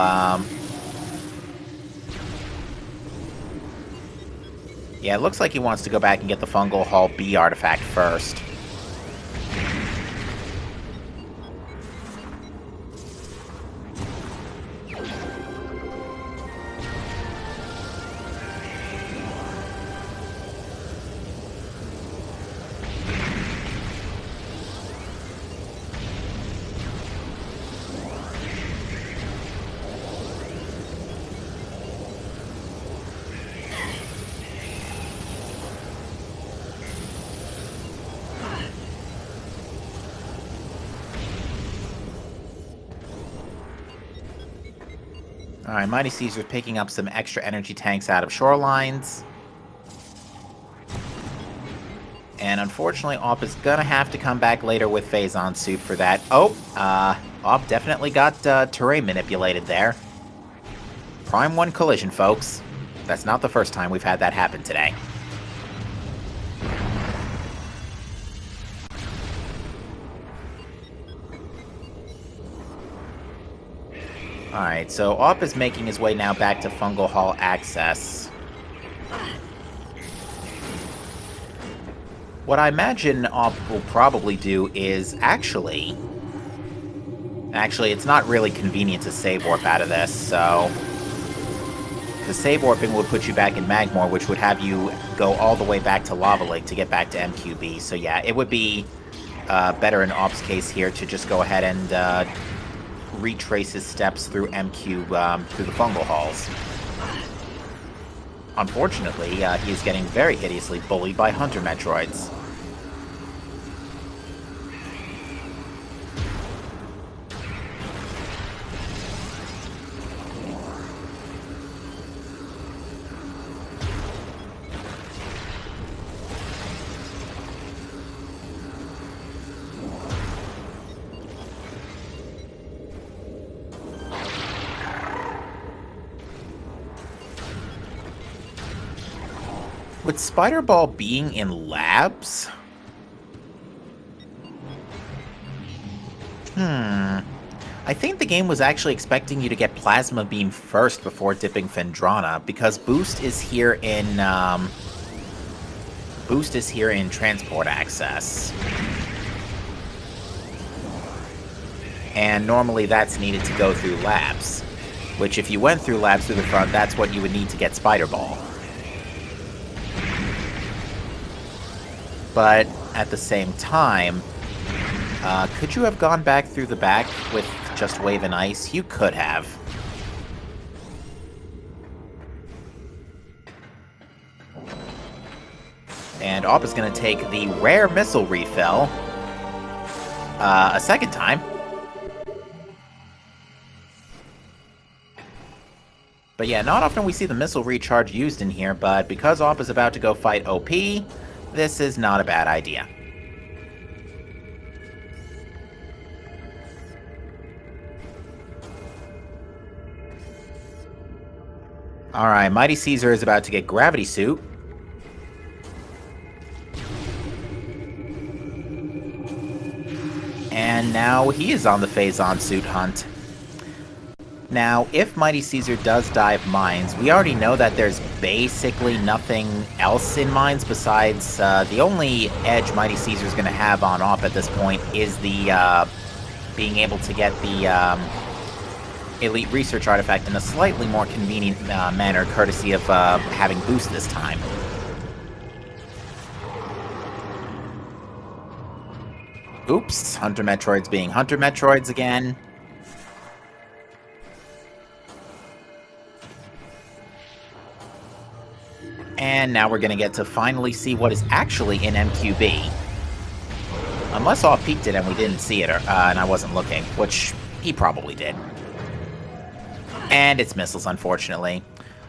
A: Yeah, it looks like he wants to go back and get the Fungal Hall B artifact first. Alright, Mighty Caesar's picking up some extra energy tanks out of shorelines. And unfortunately, Op is gonna have to come back later with Phazon Suit for that. Oh, Op definitely got terrain manipulated there. Prime 1 collision, folks. That's not the first time we've had that happen today. Alright, so Op is making his way now back to Fungal Hall access. What I imagine Op will probably do is actually, it's not really convenient to save warp out of this, so the save warping would put you back in Magmor, which would have you go all the way back to Lava Lake to get back to MQB. So yeah, it would be better in Op's case here to just go ahead and retrace his steps through MQ, through the Fungal Halls. Unfortunately, he is getting very hideously bullied by Hunter Metroids. With Spider Ball being in labs? I think the game was actually expecting you to get Plasma Beam first before dipping Phendrana, because Boost is here in Transport Access. And normally that's needed to go through labs. Which if you went through labs through the front, that's what you would need to get Spider Ball. But at the same time, could you have gone back through the back with just Wave and Ice? You could have. And Op is going to take the rare missile refill a second time. But yeah, not often we see the missile recharge used in here, but because Op is about to go fight OP, this is not a bad idea. Alright, Mighty Caesar is about to get Gravity Suit. Now, he is on the Phazon suit hunt. Now, if Mighty Caesar does die of mines, we already know that there's basically nothing else in mines besides the only edge Mighty Caesar's going to have on AWP at this point is the being able to get the Elite Research Artifact in a slightly more convenient manner, courtesy of having boost this time. Oops, Hunter Metroids being Hunter Metroids again. And now we're going to get to finally see what is actually in MQB. Unless AWP peeked it and we didn't see it, and I wasn't looking, which he probably did. And it's missiles, unfortunately.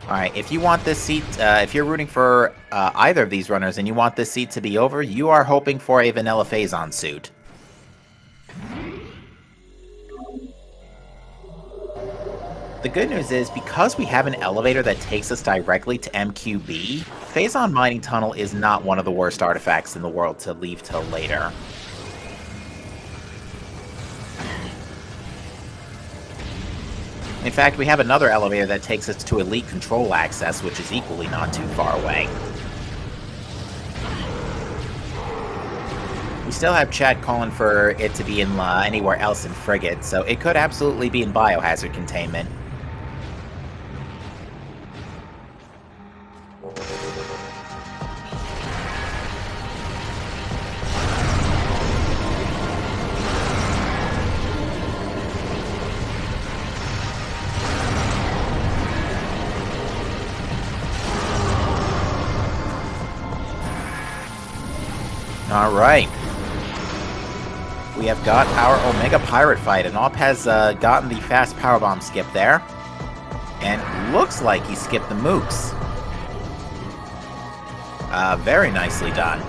A: Alright, if you want this seat, if you're rooting for either of these runners and you want this seat to be over, you are hoping for a vanilla Phazon suit. The good news is, because we have an elevator that takes us directly to MQB, Phazon Mining Tunnel is not one of the worst artifacts in the world to leave till later. In fact, we have another elevator that takes us to Elite Control Access, which is equally not too far away. We still have chat calling for it to be in anywhere else in Frigate, so it could absolutely be in Biohazard Containment. Alright. We have got our Omega Pirate fight, and AWP has gotten the fast powerbomb skip there. And looks like he skipped the mooks. Very nicely done.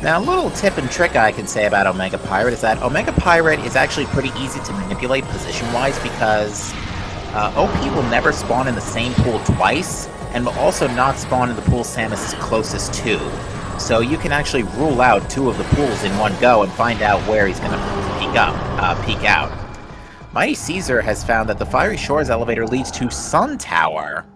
A: Now, a little tip and trick I can say about Omega Pirate is that Omega Pirate is actually pretty easy to manipulate position-wise because OP will never spawn in the same pool twice, and will also not spawn in the pool Samus is closest to. So you can actually rule out two of the pools in one go and find out where he's going to peek out. Mighty Caesar has found that the Fiery Shores elevator leads to Sun Tower.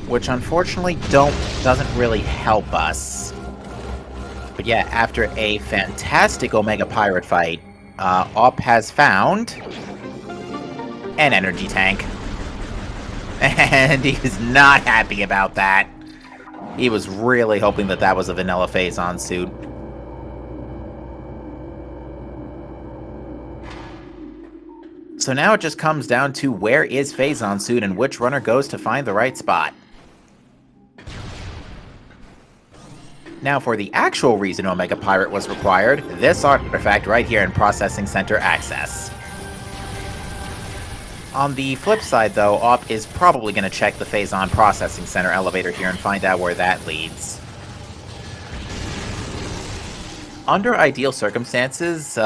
A: Which unfortunately doesn't really help us. But yeah, after a fantastic Omega Pirate fight, AWP has found an energy tank. And he is not happy about that. He was really hoping that that was a vanilla Phazon suit. So now it just comes down to where is Phazon suit and which runner goes to find the right spot. Now, for the actual reason Omega Pirate was required, this artifact right here in Processing Center Access. On the flip side, though, AWP is probably going to check the Phazon Processing Center elevator here and find out where that leads. Under ideal circumstances,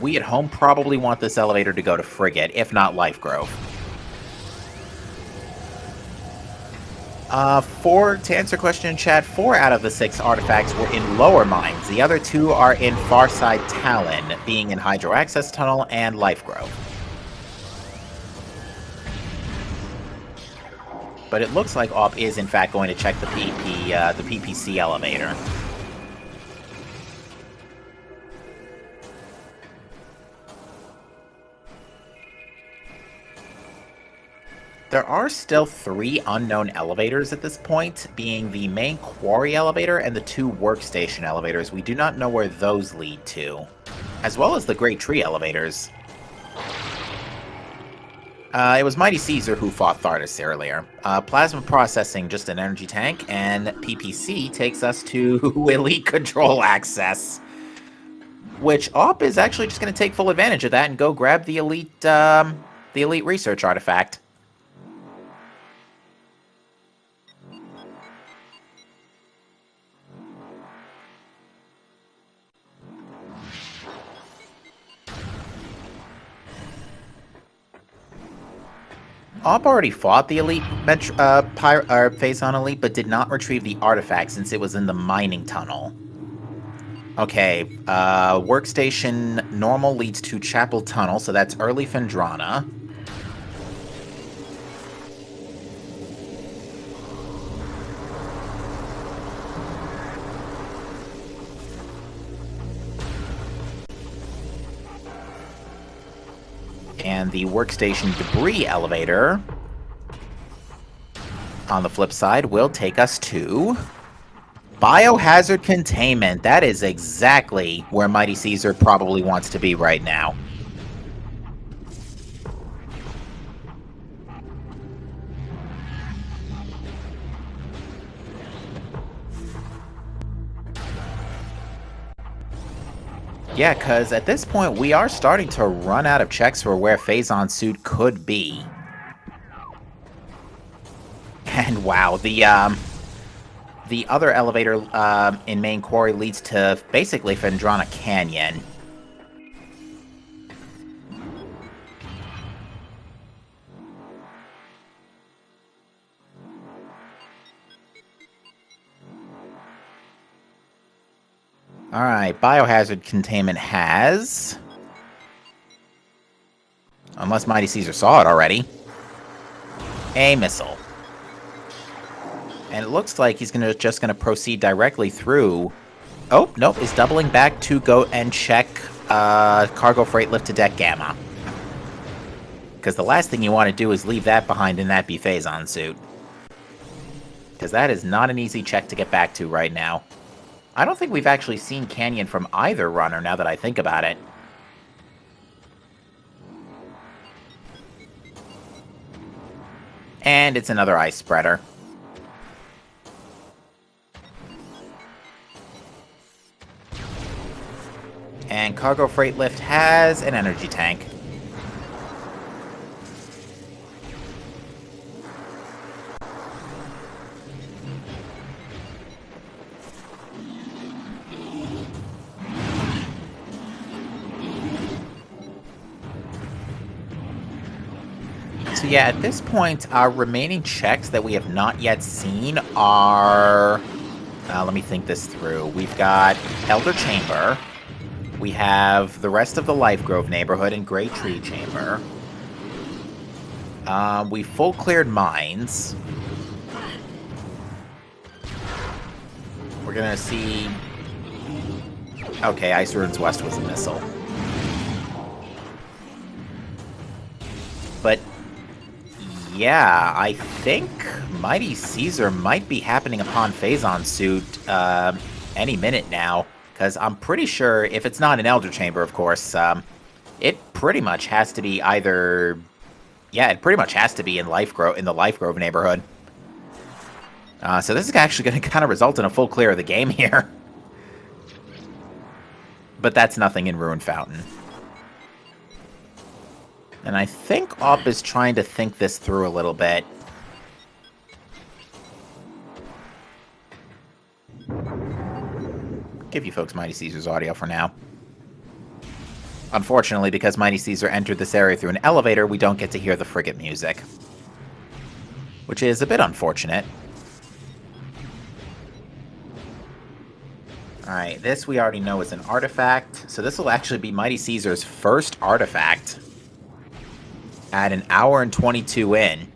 A: we at home probably want this elevator to go to Frigate, if not Life Grove. To answer question in chat, 4 out of the 6 artifacts were in lower mines. The other 2 are in Farside Talon, being in Hydro Access Tunnel and Life Grove. But it looks like AWP is in fact going to check the PPC elevator. There are still 3 unknown elevators at this point, being the main quarry elevator and the 2 workstation elevators. We do not know where those lead to, as well as the Great Tree elevators. It was Mighty Caesar who fought Thardus earlier. Plasma Processing, just an energy tank, and PPC takes us to Elite Control Access, which AWP is actually just going to take full advantage of that and go grab the Elite the elite research artifact. Op already fought the elite Phazon elite, but did not retrieve the artifact since it was in the mining tunnel. Okay, workstation normal leads to Chapel Tunnel, so that's early Phendrana. And the workstation debris elevator, on the flip side, will take us to biohazard containment. That is exactly where MightyCaesar probably wants to be right now. Yeah, because at this point, we are starting to run out of checks for where Phazon suit could be. And wow, the other elevator in Main Quarry leads to basically Phendrana Canyon. Alright, biohazard containment has... Unless MightyCaesar saw it already. A missile. And it looks like he's just gonna proceed directly through... Oh, nope, he's doubling back to go and check cargo freight lift to deck Gamma. Because the last thing you want to do is leave that behind in that Phazon suit. Because that is not an easy check to get back to right now. I don't think we've actually seen Canyon from either runner, now that I think about it. And it's another ice spreader. And cargo freight lift has an energy tank. So yeah, at this point, our remaining checks that we have not yet seen are... let me think this through. We've got Elder Chamber. We have the rest of the Life Grove neighborhood and Great Tree Chamber. We full cleared mines. We're gonna see... Okay, Ice Ruins West was a missile. But... yeah, I think MightyCaesar might be happening upon Phazon suit any minute now. Because I'm pretty sure, if it's not an Elder Chamber, of course, it pretty much has to be either... yeah, it pretty much has to be in the Life Grove neighborhood. So this is actually going to kind of result in a full clear of the game here. But that's nothing in Ruin Fountain. And I think Op is trying to think this through a little bit. Give you folks MightyCaesar's audio for now. Unfortunately, because MightyCaesar entered this area through an elevator, we don't get to hear the frigate music. Which is a bit unfortunate. Alright, this we already know is an artifact. So this will actually be MightyCaesar's first artifact. At an hour and 22 in.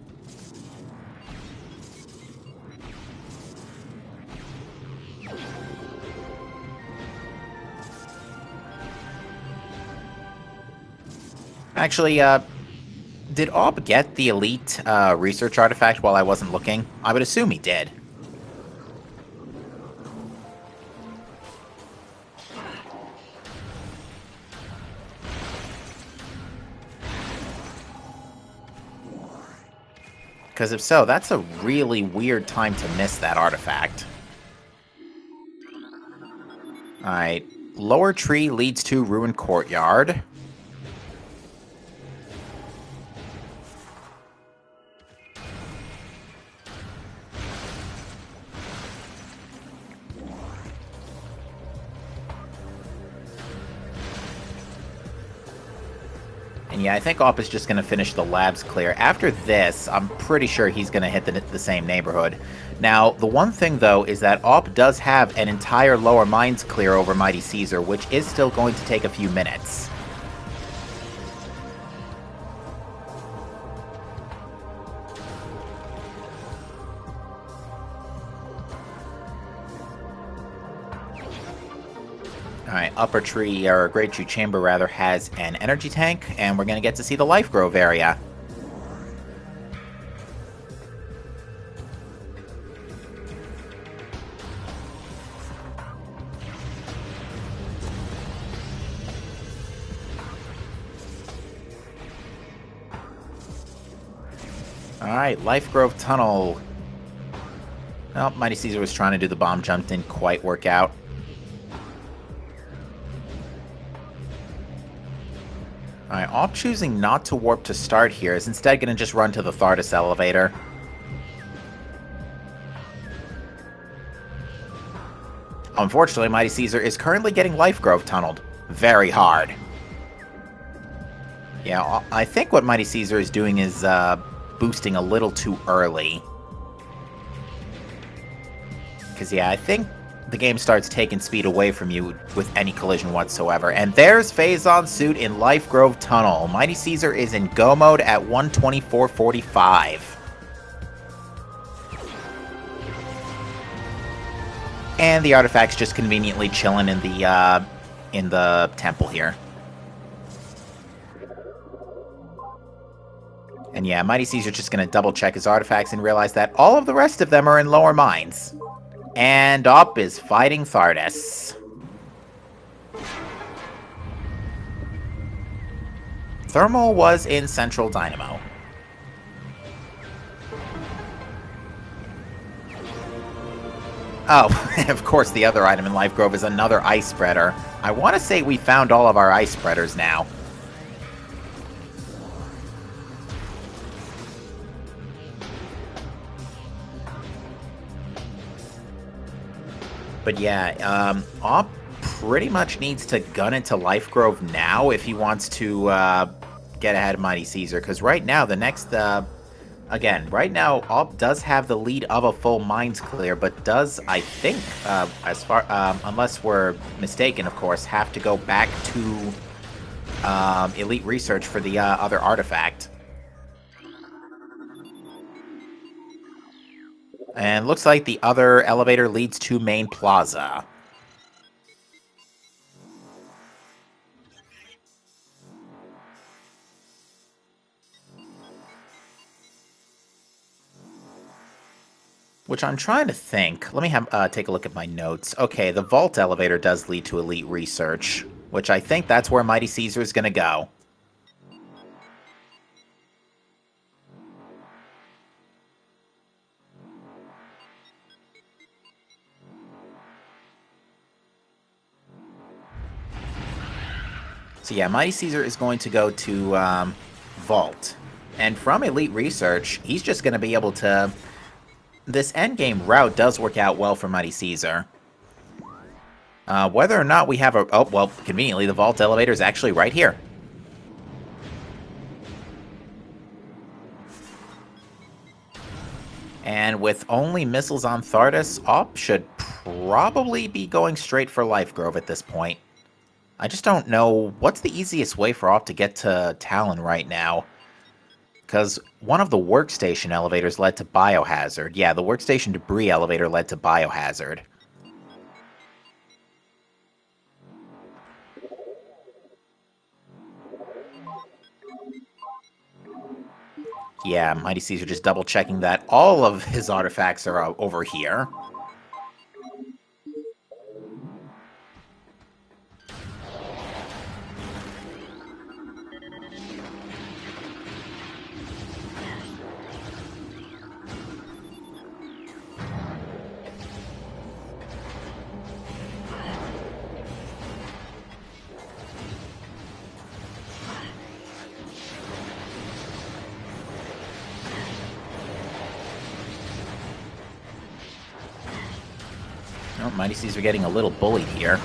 A: Actually, did Ob get the elite research artifact while I wasn't looking? I would assume he did. Because if so, that's a really weird time to miss that artifact. Alright, lower tree leads to Ruined Courtyard. And yeah, I think Op is just going to finish the labs clear. After this, I'm pretty sure he's going to hit the same neighborhood. Now, the one thing, though, is that Op does have an entire lower mines clear over MightyCaesar, which is still going to take a few minutes. Alright, Upper Tree, or Great Tree Chamber rather, has an energy tank, and we're going to get to see the Life Grove area. Alright, Life Grove Tunnel. Well, MightyCaesar was trying to do the bomb jump, didn't quite work out. Alright, Op choosing not to warp to start here is instead going to just run to the Thardus elevator. Unfortunately, MightyCaesar is currently getting Life Grove tunneled very hard. Yeah, I think what MightyCaesar is doing is boosting a little too early. Because, yeah, I think the game starts taking speed away from you with any collision whatsoever. And there's Phazon Suit in Life Grove Tunnel. MightyCaesar is in go mode at 124.45. And the artifact's just conveniently chilling in the temple here. And yeah, MightyCaesar's just going to double check his artifacts and realize that all of the rest of them are in lower mines. And Op is fighting Thardus. Thermal was in Central Dynamo. Oh, of course the other item in Life Grove is another ice spreader. I want to say we found all of our ice spreaders now. But yeah, Op pretty much needs to gun into Life Grove now if he wants to get ahead of MightyCaesar. Because right now, the next... Again, right now, Op does have the lead of a full mines clear, but does, I think, unless we're mistaken, of course, have to go back to Elite Research for the other artifact. And looks like the other elevator leads to Main Plaza. Which I'm trying to think. Let me take a look at my notes. Okay, the Vault elevator does lead to Elite Research, which I think that's where MightyCaesar is going to go. So yeah, MightyCaesar is going to go to Vault. And from Elite Research, he's just going to be able to... This endgame route does work out well for MightyCaesar. Whether or not we have a... Oh, well, conveniently, the Vault elevator is actually right here. And with only missiles on Thardus, Op should probably be going straight for Life Grove at this point. I just don't know what's the easiest way for Op to get to Talon right now. Because one of the workstation elevators led to Biohazard. Yeah, the workstation debris elevator led to Biohazard. Yeah, MightyCaesar just double checking that all of his artifacts are over here. Oh, MightyCaesar getting a little bullied here.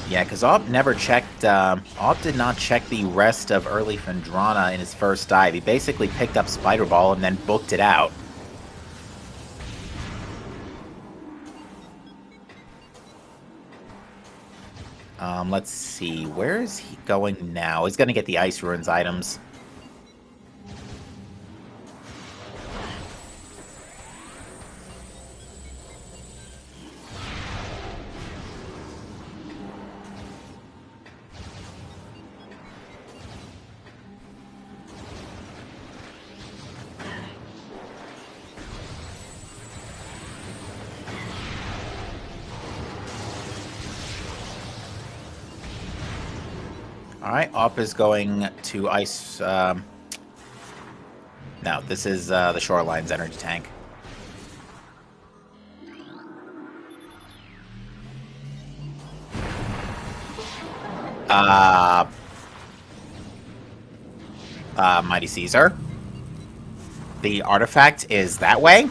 A: Yeah, because Alp never checked, Alp did not check the rest of early Phendrana in his first dive. He basically picked up Spider Ball and then booked it out. Let's see, where is he going now? He's gonna get the Ice Ruins items. Alright, Op is going to ice... No, this is the Shoreline's energy tank. Mighty Caesar. The artifact is that way?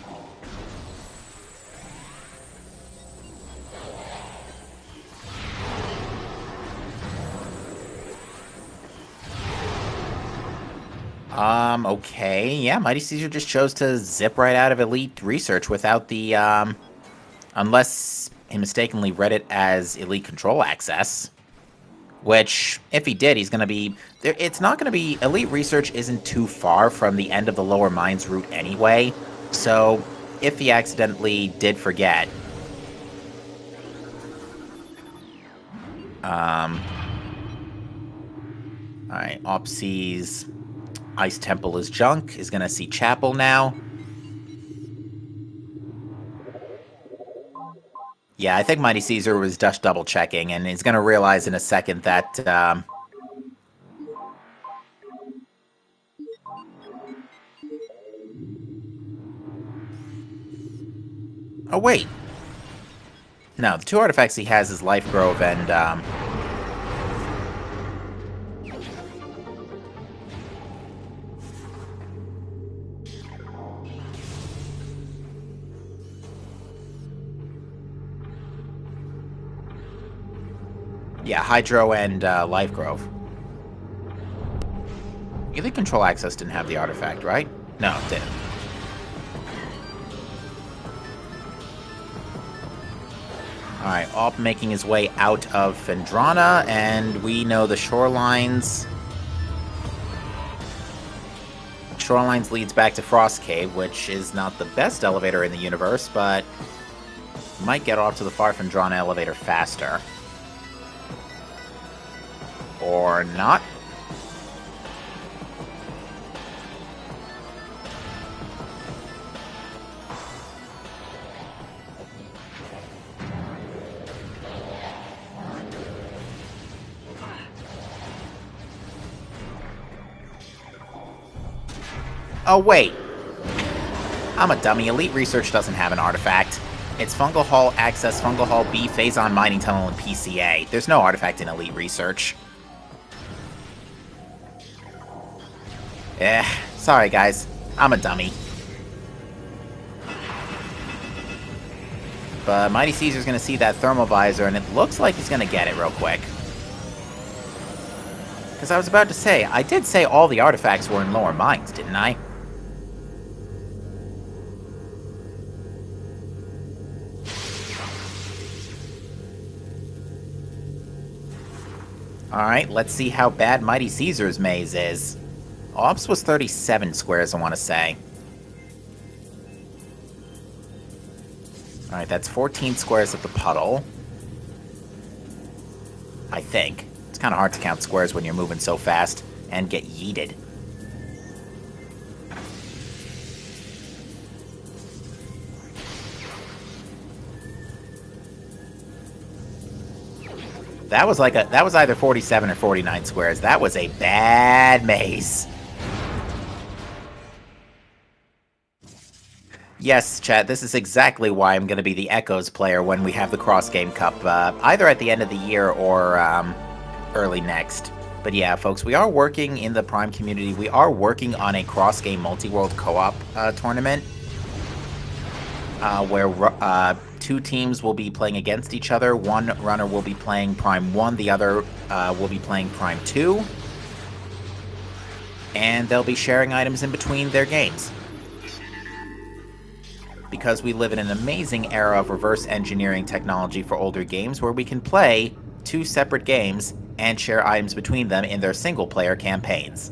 A: Okay. Yeah, Mighty Caesar just chose to zip right out of Elite Research without the, unless he mistakenly read it as Elite Control Access. Which, if he did, he's gonna be... It's not gonna be... Elite Research isn't too far from the end of the Lower Mines route anyway, so if he accidentally did forget... Alright, Op sees Ice Temple is junk, is gonna see Chapel now. Yeah, I think Mighty Caesar was just double-checking, and he's gonna realize in a second that, Oh, wait! No, the two artifacts he has is Life Grove and, yeah, Hydro and Life Grove. Elite Control Access didn't have the artifact, right? No, it didn't. Alright, Alp making his way out of Phendrana, and we know the Shorelines... Shorelines leads back to Frost Cave, which is not the best elevator in the universe, but might get off to the Far Phendrana elevator faster. Or not. Oh, wait. I'm a dummy. Elite Research doesn't have an artifact. It's Fungal Hall Access, Fungal Hall B, Phazon Mining Tunnel, and PCA. There's no artifact in Elite Research. Sorry guys. I'm a dummy. But Mighty Caesar's gonna see that Thermal Visor, and it looks like he's gonna get it real quick. Because I was about to say, I did say all the artifacts were in Lower Mines, didn't I? Alright, let's see how bad Mighty Caesar's maze is. Ops was 37 squares, I want to say. Alright, that's 14 squares at the puddle. I think. It's kind of hard to count squares when you're moving so fast and get yeeted. That was either 47 or 49 squares. That was a bad maze. Yes, chat, this is exactly why I'm going to be the Echoes player when we have the Cross Game Cup, either at the end of the year or early next. But yeah, folks, we are working in the Prime community. We are working on a Cross Game Multi-World Co-op tournament, where two teams will be playing against each other. One runner will be playing Prime 1, the other will be playing Prime 2. And they'll be sharing items in between their games. Because we live in an amazing era of reverse engineering technology for older games where we can play two separate games and share items between them in their single-player campaigns.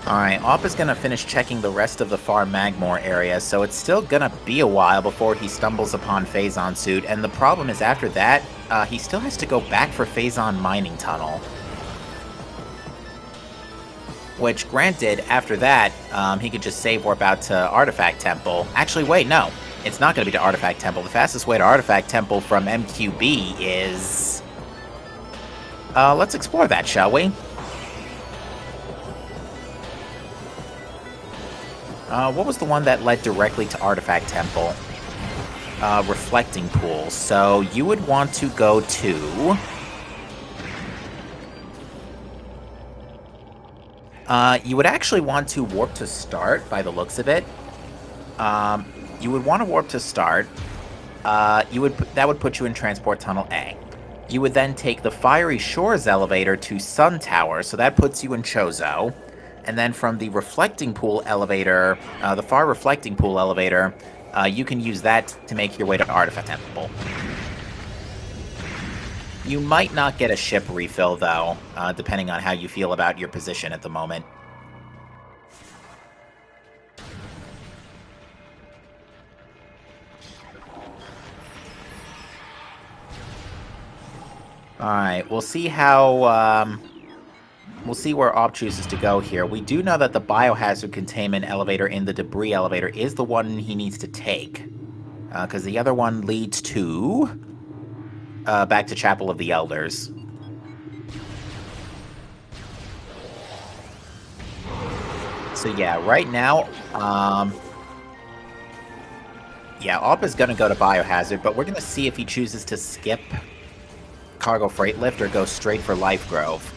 A: Alright, Op is gonna finish checking the rest of the Far Magmore area, so it's still gonna be a while before he stumbles upon Phazon Suit, and the problem is after that, he still has to go back for Phazon Mining Tunnel. Which, granted, after that, he could just save warp out to Artifact Temple. Actually, wait, no. It's not gonna be to Artifact Temple. The fastest way to Artifact Temple from MQB is... let's explore that, shall we? What was the one that led directly to Artifact Temple? Reflecting Pool. So you would want to go to... you would actually want to warp to start, by the looks of it. You would want to warp to start. That would put you in Transport Tunnel A. You would then take the Fiery Shores elevator to Sun Tower, so that puts you in Chozo. And then from the Reflecting Pool elevator, the Far Reflecting Pool elevator, you can use that to make your way to Artifact Temple. You might not get a ship refill, though, depending on how you feel about your position at the moment. Alright, we'll see how... We'll see where Op chooses to go here. We do know that the biohazard containment elevator in the debris elevator is the one he needs to take. Because the other one leads to... back to Chapel of the Elders. So yeah, right now... yeah, Op is going to go to biohazard, but we're going to see if he chooses to skip Cargo Freight Lift or go straight for Life Grove.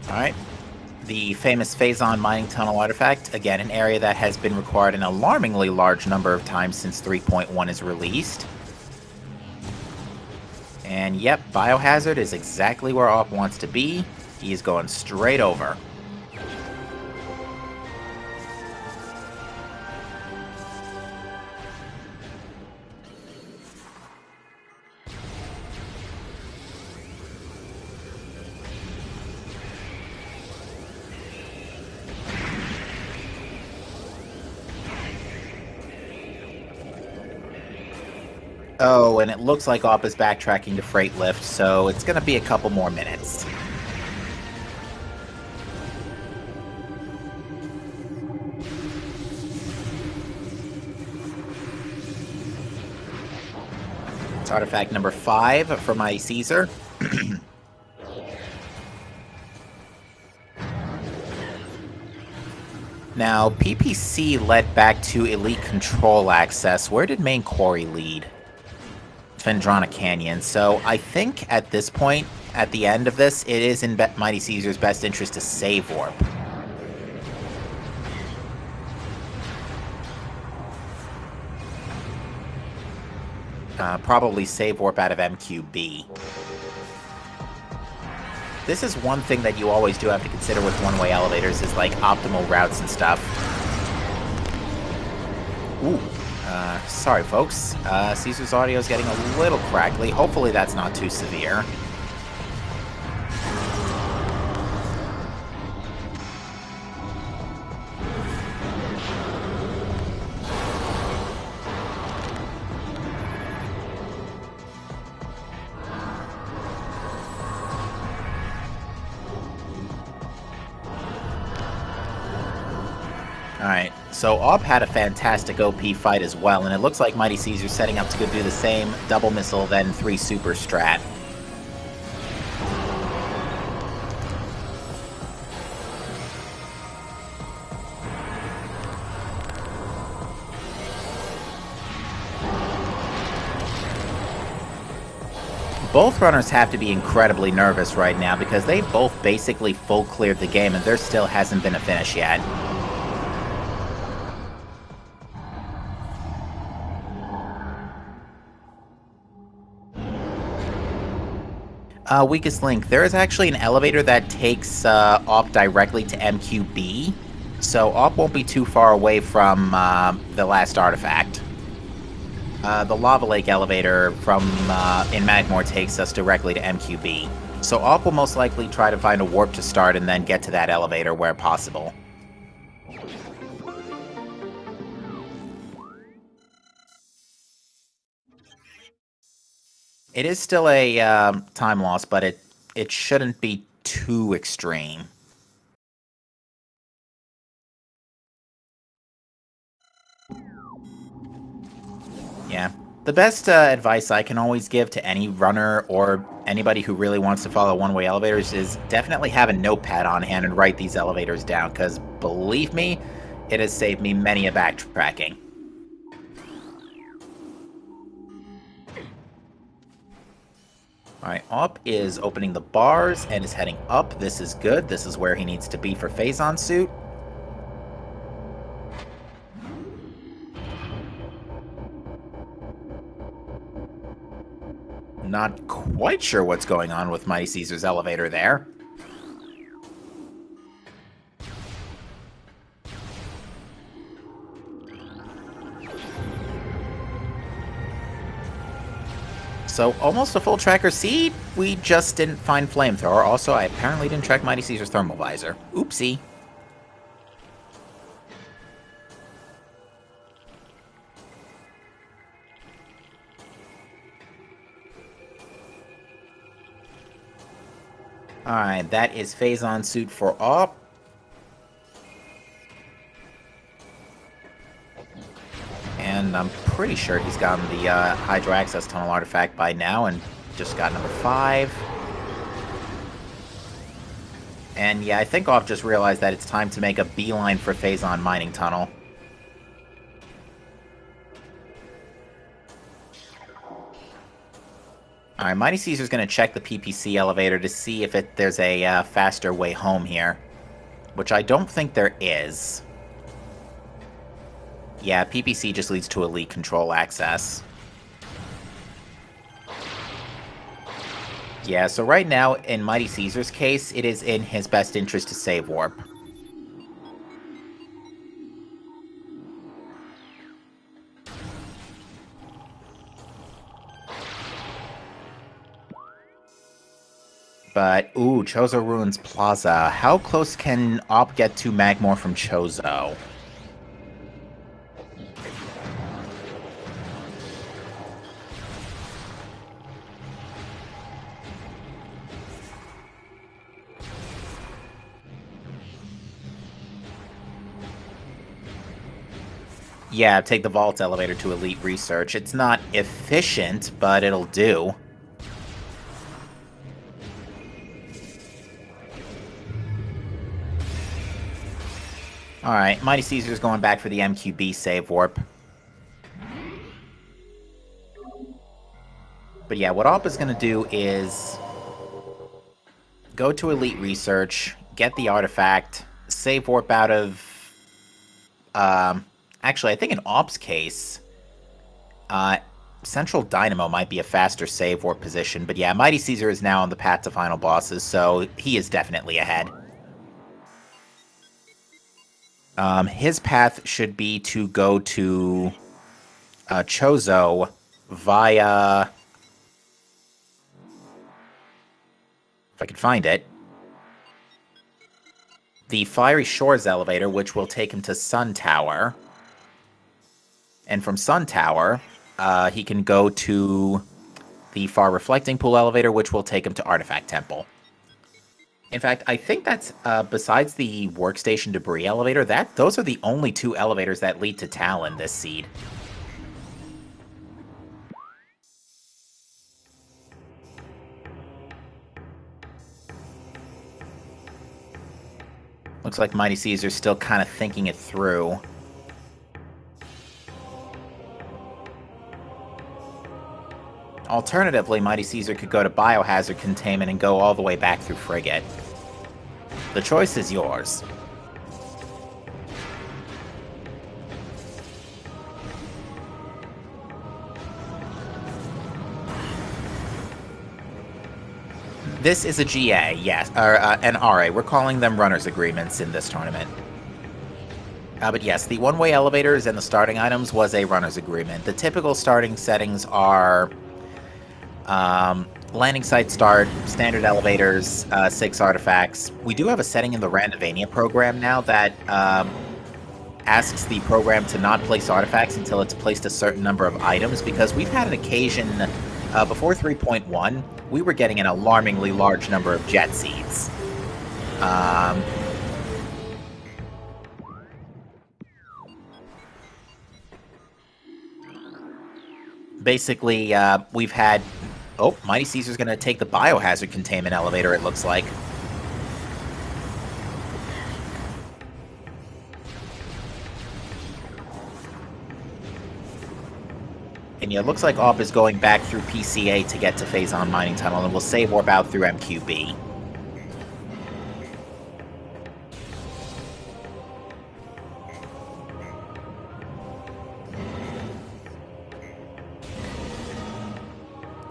A: Alright. The famous Phazon Mining Tunnel artifact, again, an area that has been required an alarmingly large number of times since 3.1 is released. And yep, Biohazard is exactly where Op wants to be. He's going straight over. Oh, and it looks like Op is backtracking to Freight Lift, so it's going to be a couple more minutes. It's artifact number 5 for MightyCaesar. Now, PPC led back to Elite Control Access. Where did Main Quarry lead? Phendrana Canyon. So I think at this point, at the end of this, it is in MightyCaesar's best interest to save warp. Probably save warp out of MQB. This is one thing that you always do have to consider with one-way elevators, is like optimal routes and stuff. Ooh. Sorry, folks. Caesar's audio is getting a little crackly. Hopefully that's not too severe. Alright, so Op had a fantastic OP fight as well, and it looks like MightyCaesar's setting up to go do the same double missile, then 3 super strat. Both runners have to be incredibly nervous right now because they've both basically full cleared the game and there still hasn't been a finish yet. Weakest link. There is actually an elevator that takes Op directly to MQB, so Op won't be too far away from the last artifact. The Lava Lake elevator from in Magmore takes us directly to MQB. So Op will most likely try to find a warp to start and then get to that elevator where possible. It is still a time loss, but it shouldn't be too extreme. Yeah. The best advice I can always give to any runner or anybody who really wants to follow one-way elevators is definitely have a notepad on hand and write these elevators down, because believe me, it has saved me many a backtracking. Alright, Op is opening the bars and is heading up. This is good. This is where he needs to be for Phazon suit. Not quite sure what's going on with MightyCaesar's elevator there. So, almost a full tracker. See, we just didn't find Flamethrower. Also, I apparently didn't track MightyCaesar's thermal visor. Oopsie. Alright, that is Phazon suit for Op. And I'm pretty sure he's gotten the Hydro Access Tunnel artifact by now, and just got number 5. And yeah, I think Op just realized that it's time to make a beeline for Phazon Mining Tunnel. Alright, MightyCaesar's going to check the PPC elevator to see if there's a faster way home here. Which I don't think there is. Yeah, PPC just leads to elite control access. Yeah, so right now, in MightyCaesar's case, it is in his best interest to save warp. But, ooh, Chozo Ruins Plaza. How close can Op get to Magmore from Chozo? Yeah, take the vault elevator to Elite Research. It's not efficient, but it'll do. Alright, MightyCaesar's going back for the MQB save warp. But yeah, what Op is going to do is go to Elite Research, get the artifact, save warp out of... actually, I think in Op's case, Central Dynamo might be a faster save warp position. But yeah, MightyCaesar is now on the path to final bosses, so he is definitely ahead. His path should be to go to Chozo via... if I can find it. The Fiery Shores elevator, which will take him to Sun Tower. And from Sun Tower, he can go to the Far Reflecting Pool elevator, which will take him to Artifact Temple. In fact, I think that's, besides the workstation debris elevator, those are the only 2 elevators that lead to Talon this seed. Looks like Mighty Caesar's still kind of thinking it through. Alternatively, Mighty Caesar could go to Biohazard Containment and go all the way back through Frigate. The choice is yours. This is a GA, yes, or an RA. We're calling them runners agreements in this tournament. But yes, the one-way elevators and the starting items was a runner's agreement. The typical starting settings are landing site start, standard elevators, 6 artifacts. We do have a setting in the Randomizer program now that asks the program to not place artifacts until it's placed a certain number of items, because we've had an occasion before 3.1, we were getting an alarmingly large number of jet seeds. Basically, we've had... Oh, Mighty Caesar's going to take the Biohazard Containment elevator, it looks like. And yeah, it looks like AWP is going back through PCA to get to Phazon Mining Tunnel, and will save warp out through MQB.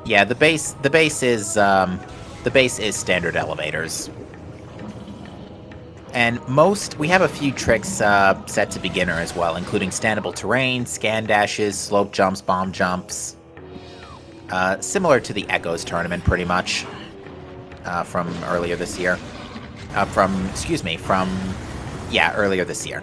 A: Yeah, the base is standard elevators. And we have a few tricks set to beginner as well, including standable terrain, scan dashes, slope jumps, bomb jumps. Similar to the Echoes tournament, pretty much, from earlier this year. Earlier this year.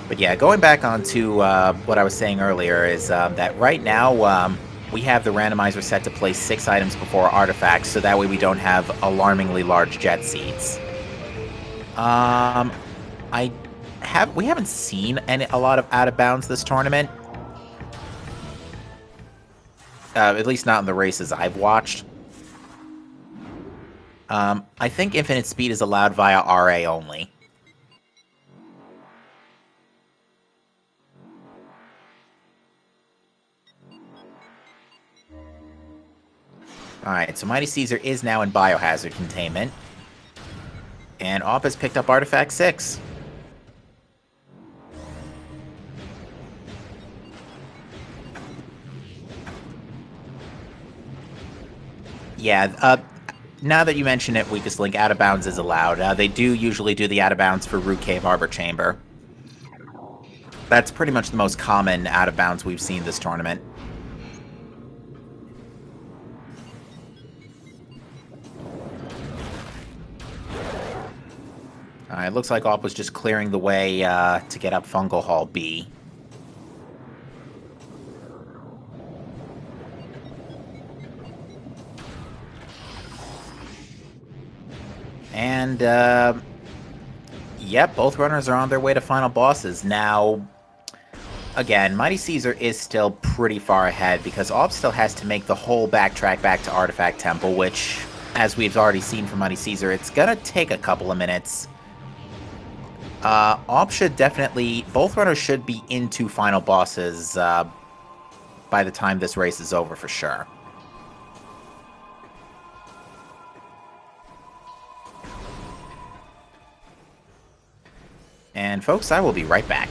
A: But yeah, going back onto what I was saying earlier is that right now we have the randomizer set to place 6 items before artifacts, so that way we don't have alarmingly large jet seeds. We haven't seen a lot of out of bounds this tournament. At least not in the races I've watched. I think infinite speed is allowed via RA only. Alright, so Mighty Caesar is now in Biohazard Containment. And AWP has picked up Artifact 6. Yeah, now that you mention it, Weakest Link, out of bounds is allowed. They do usually do the out of bounds for Root Cave Arbor Chamber. That's pretty much the most common out of bounds we've seen this tournament. It looks like AWP was just clearing the way to get up Fungal Hall B. And, yep, both runners are on their way to final bosses. Now, again, Mighty Caesar is still pretty far ahead, because AWP still has to make the whole backtrack back to Artifact Temple, which, as we've already seen from Mighty Caesar, it's gonna take a couple of minutes. AWP should definitely... Both runners should be into final bosses by the time this race is over, for sure. And folks, I will be right back.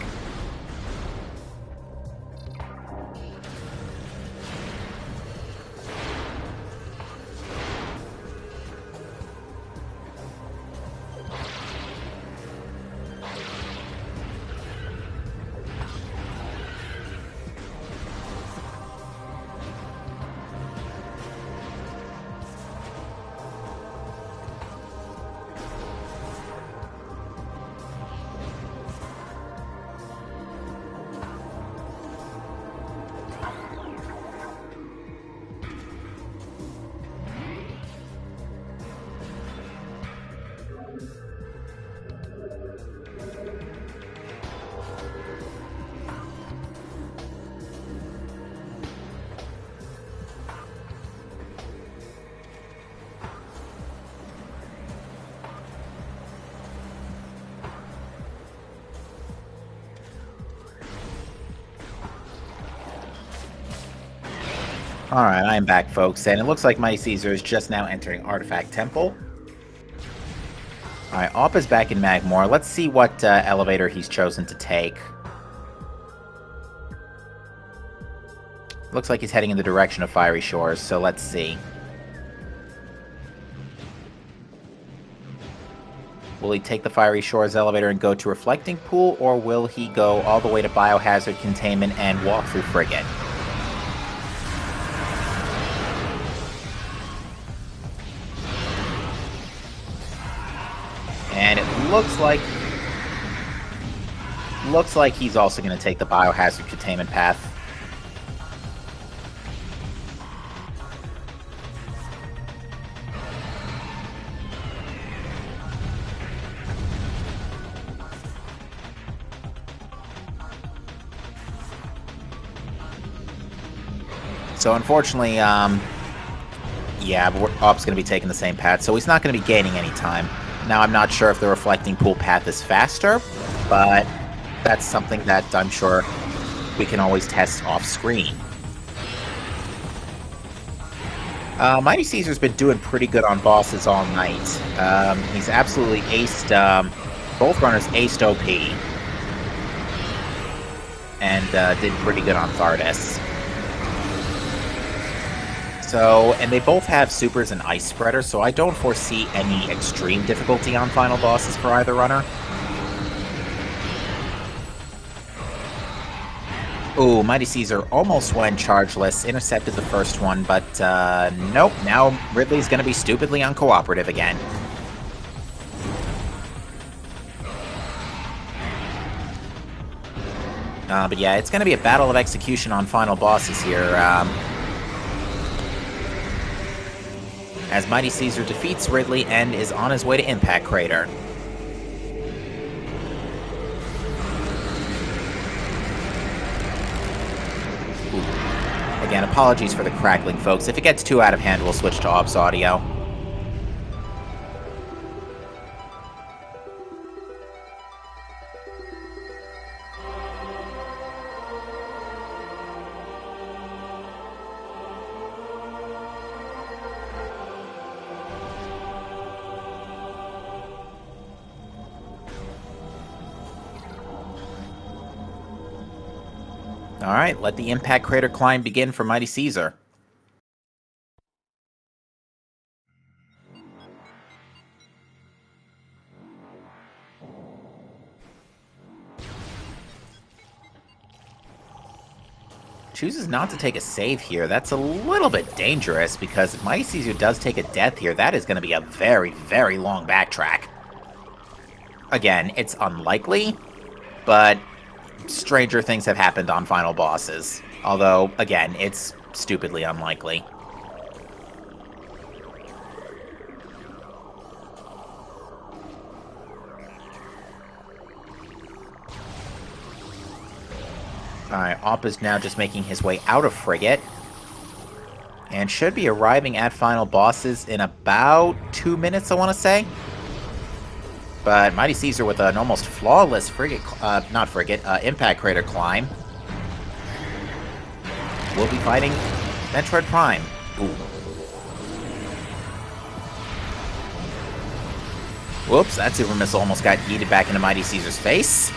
A: Alright, I am back, folks, and it looks like MightyCaesar is just now entering Artifact Temple. Alright, Op is back in Magmore. Let's see what elevator he's chosen to take. Looks like he's heading in the direction of Fiery Shores, so let's see. Will he take the Fiery Shores elevator and go to Reflecting Pool, or will he go all the way to Biohazard Containment and walk through Frigate? And it looks like he's also going to take the Biohazard Containment path. So unfortunately, yeah, Op's going to be taking the same path, so he's not going to be gaining any time. Now, I'm not sure if the Reflecting Pool path is faster, but that's something that I'm sure we can always test off-screen. MightyCaesar's been doing pretty good on bosses all night. He's absolutely aced, both runners aced OP. And did pretty good on Thardis. So, and they both have supers and ice spreader, so I don't foresee any extreme difficulty on final bosses for either runner. Ooh, MightyCaesar almost went chargeless, intercepted the first one, but nope, now Ridley's gonna be stupidly uncooperative again. But yeah, it's gonna be a battle of execution on final bosses here. As MightyCaesar defeats Ridley and is on his way to Impact Crater. Ooh. Again, apologies for the crackling, folks. If it gets too out of hand, we'll switch to Ops audio. Alright, let the Impact Crater climb begin for MightyCaesar. Chooses not to take a save here. That's a little bit dangerous, because if MightyCaesar does take a death here, that is going to be a very, very long backtrack. Again, it's unlikely, but stranger things have happened on final bosses. Although, again, it's stupidly unlikely. Alright, Op is now just making his way out of Frigate. And should be arriving at final bosses in about 2 minutes, I want to say. But MightyCaesar with an almost flawless Impact Crater climb. We'll be fighting Metroid Prime. Ooh. Whoops, that super missile almost got yeeted back into MightyCaesar's face.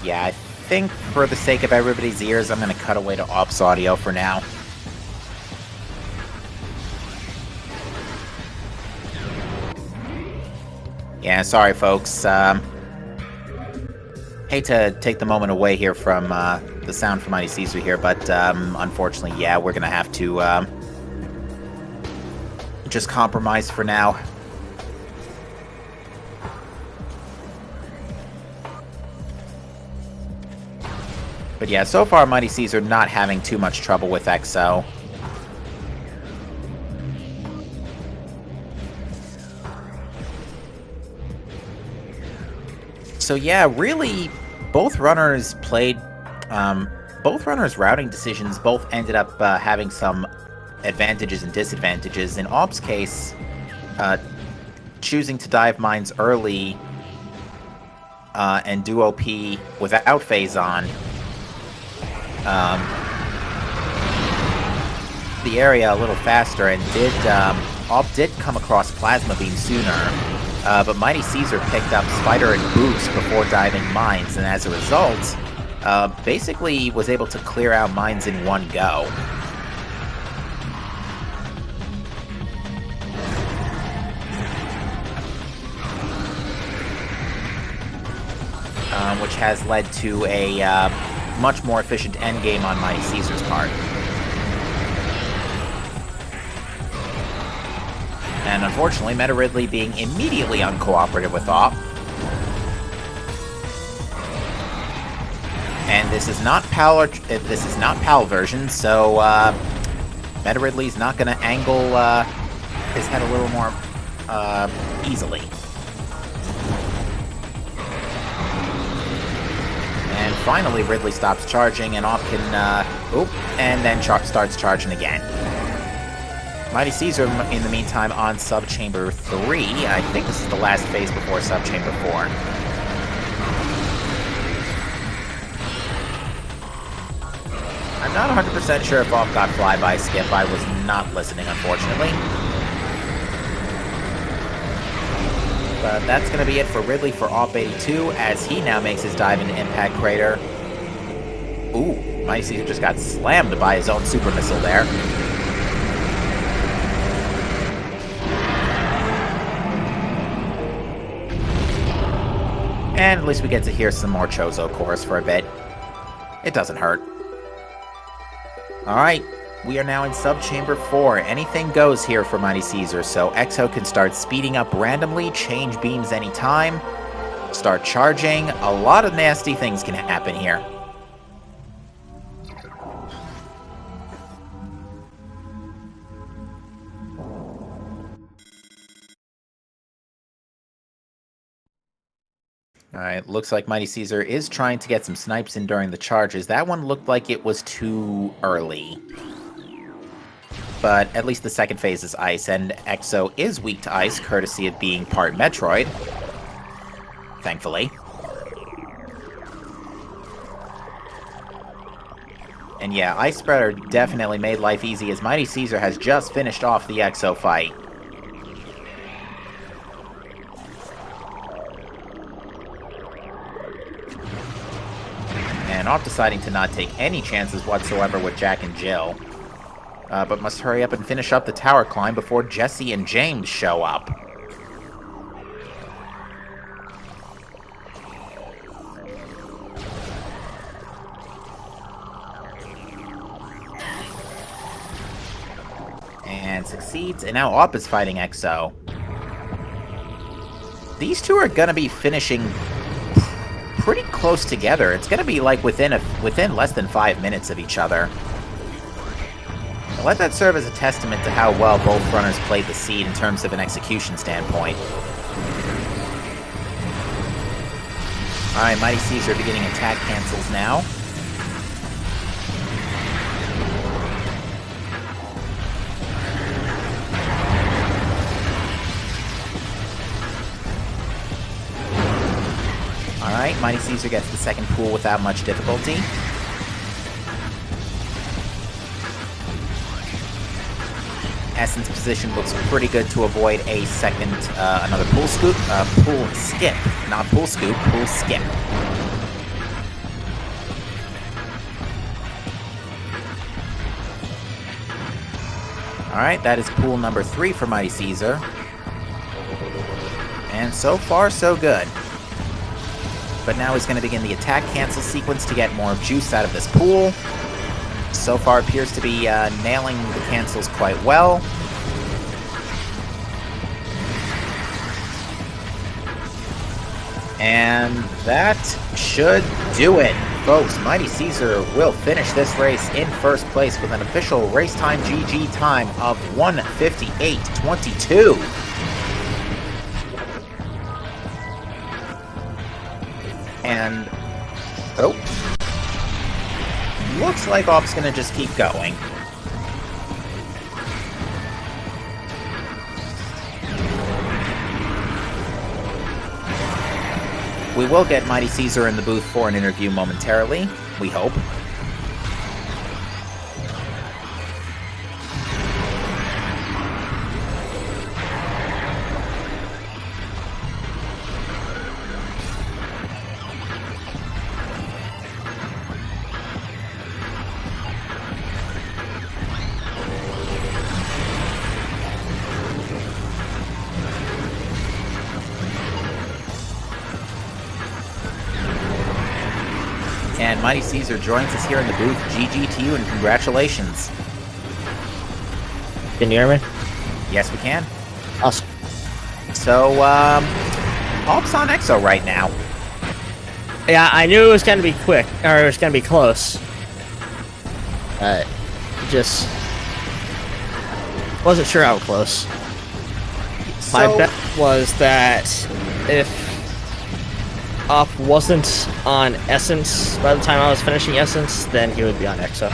A: Yeah, I think for the sake of everybody's ears, I'm going to cut away to Ops audio for now. Yeah, sorry folks. Hate to take the moment away here from the sound from MightyCaesar here, but unfortunately, yeah, we're going to have to just compromise for now. But yeah, so far MightyCaesar not having too much trouble with XO. So yeah, really, both runners played, both runners' routing decisions both ended up having some advantages and disadvantages. In AWP's case, choosing to dive mines early and do OP without phase on the area a little faster, and AWP did come across Plasma Beam sooner, but MightyCaesar picked up Spider and Boost before diving mines, and as a result, basically was able to clear out mines in one go. Which has led to a much more efficient endgame on MightyCaesar's part. And unfortunately, Meta Ridley being immediately uncooperative with AWP. And this is not PAL version, so Meta Ridley's not going to angle his head a little more easily. And finally, Ridley stops charging, and AWP can, and then starts charging again. MightyCaesar, in the meantime, on Subchamber 3. I think this is the last phase before Subchamber 4. I'm not 100% sure if AWP got flyby skip. I was not listening, unfortunately. But that's going to be it for Ridley for awp82, as he now makes his dive into Impact Crater. Ooh, MightyCaesar just got slammed by his own super missile there. And at least we get to hear some more Chozo chorus for a bit. It doesn't hurt. Alright, we are now in Subchamber 4. Anything goes here for MightyCaesar, so Exo can start speeding up randomly, change beams anytime, start charging. A lot of nasty things can happen here. Alright, looks like MightyCaesar is trying to get some snipes in during the charges. That one looked like it was too early. But at least the second phase is ice, and Exo is weak to ice, courtesy of being part Metroid. Thankfully. And yeah, Ice Spreader definitely made life easy, as MightyCaesar has just finished off the Exo fight. And AWP deciding to not take any chances whatsoever with Jack and Jill. But must hurry up and finish up the tower climb before Jesse and James show up. And succeeds, and now AWP is fighting Exo. These two are gonna be finishing pretty close together. It's gonna be like within less than 5 minutes of each other. Let that serve as a testament to how well both runners played the seed in terms of an execution standpoint. Alright, MightyCaesar beginning attack cancels now. Alright, MightyCaesar gets the second pool without much difficulty. Essence position looks pretty good to avoid a second, another pool skip, not pool scoop, pool skip. Alright, that is pool number 3 for MightyCaesar. And so far, so good. But now he's going to begin the attack cancel sequence to get more juice out of this pool. So far appears to be nailing the cancels quite well. And that should do it, folks. MightyCaesar will finish this race in first place with an official race time GG time of 1:58.22. And looks like AWP's gonna just keep going. we will get Mighty Caesar in the booth for an interview momentarily, we hope. And Mighty Caesar joins us here in the booth. GG to you and congratulations.
B: Can you hear me?
A: Yes, we can.
B: Awesome.
A: So, Ops on Exo right now.
B: Yeah, I knew it was going to be quick, or it was going to be close. Just wasn't sure how close. My bet was that if Op wasn't on Essence by the time I was finishing Essence, then he would be on Exo.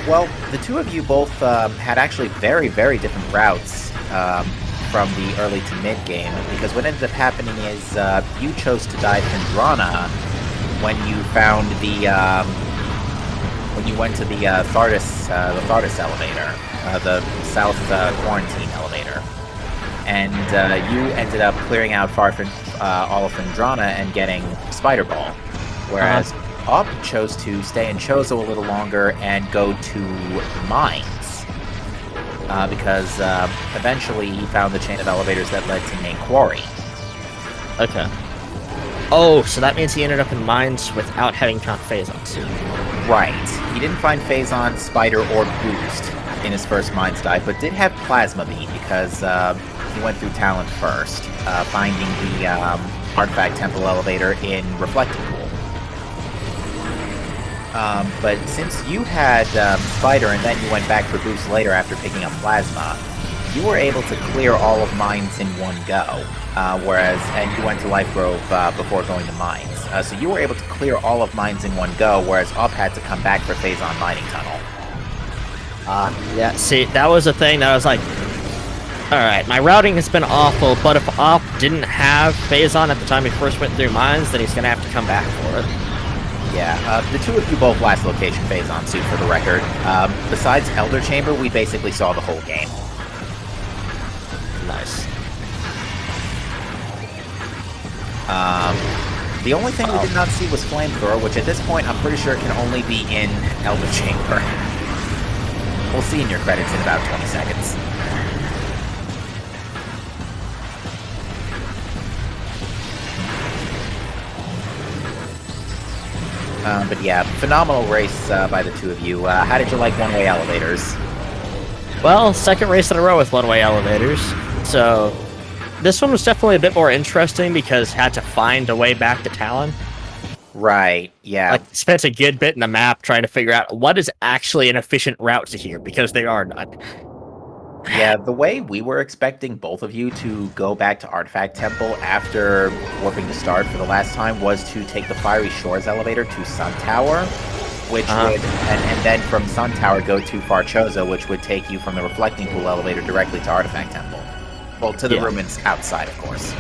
A: Well, the two of you both had actually very, very different routes from the early to mid game, because what ended up happening is you chose to die Fendrana when you found the when you went to the Thardis elevator, the South Quarantine elevator, and you ended up clearing out all of Fendrana and getting Spider Ball, whereas Op chose to stay in Chozo a little longer and go to Mines, because eventually he found the chain of elevators that led to Main Quarry.
B: Okay. Oh, so that means he ended up in Mines without having found Phazons.
A: Right. He didn't find Phazon, Spider, or Boost in his first Mines dive, but did have Plasma Beam because he went through Talent first, finding the Artifact Temple elevator in Reflecting Pool. But since you had Spider and then you went back for Boost later after picking up Plasma, you were able to clear all of Mines in one go, and you went to Life Grove before going to Mines. So you were able to clear all of Mines in one go, whereas Op had to come back for Phazon Mining Tunnel.
B: Yeah, see, that was the thing that I was like, alright, my routing has been awful, but if Op didn't have Phazon at the time he first went through Mines, then he's gonna have to come back for it.
A: Yeah, the two of you both last location Phazon suit for the record. Besides Elder Chamber, we basically saw the whole game.
B: Nice.
A: The only thing we did not see was Flamethrower, which at this point I'm pretty sure can only be in Elder Chamber. We'll see in your credits in about 20 seconds. But yeah, phenomenal race by the two of you. How did you like one-way elevators?
B: Well, second race in a row with one-way elevators, so this one was definitely a bit more interesting because had to find a way back to Talon.
A: Right, yeah.
B: Like, spent a good bit in the map trying to figure out what is actually an efficient route to here, because they are not.
A: Yeah, the way we were expecting both of you to go back to Artifact Temple after warping to start for the last time was to take the Fiery Shores elevator to Sun Tower, which would, and then from Sun Tower go to Far Chozo, which would take you from the Reflecting Pool elevator directly to Artifact Temple. Well, to the ruins outside, of course.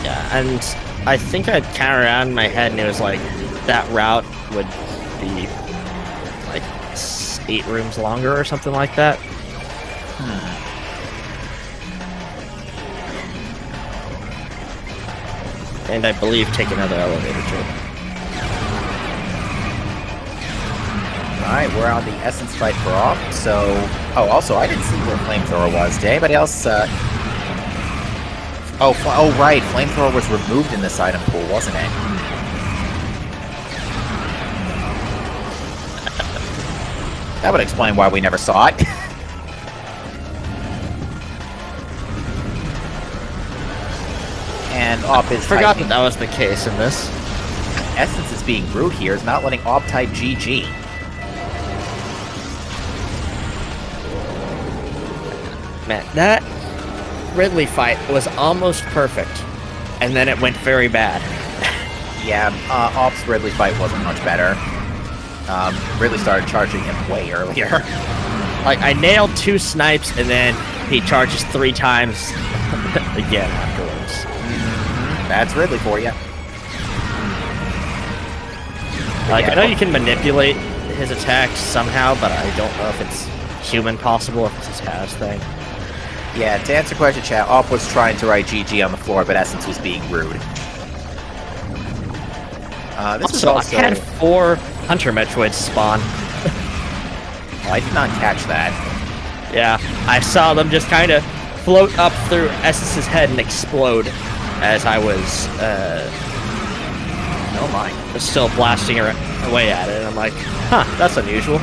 B: Yeah, and I think I'd count around in my head, and it was like, that route would be like 8 rooms longer or something like that. And I believe take another elevator trip.
A: Alright, we're on the Essence fight for Op, so... Oh, also, I didn't see where Flamethrower was. Did anybody else, Oh, right, Flamethrower was removed in this item pool, wasn't it? That would explain why we never saw it. And Op is...
B: Forgot that was the case in this.
A: Essence is being rude here, is not letting Op type GG.
B: Man, that Ridley fight was almost perfect, and then it went very bad.
A: Yeah, Op's Ridley fight wasn't much better. Ridley started charging him way earlier.
B: Like, I nailed 2 snipes, and then he charges 3 times again afterwards.
A: That's Ridley for you.
B: Like, I know you can manipulate his attacks somehow, but I don't know if it's human possible, if it's his Kaz thing.
A: Yeah, to answer question, chat, Op was trying to write GG on the floor, but Essence was being rude. This was also...
B: I had 4 Hunter Metroids spawn.
A: Oh, I did not catch that.
B: Yeah, I saw them just kind of float up through Essence's head and explode as I was,
A: Oh my.
B: still blasting away at it, and I'm like, huh, that's unusual.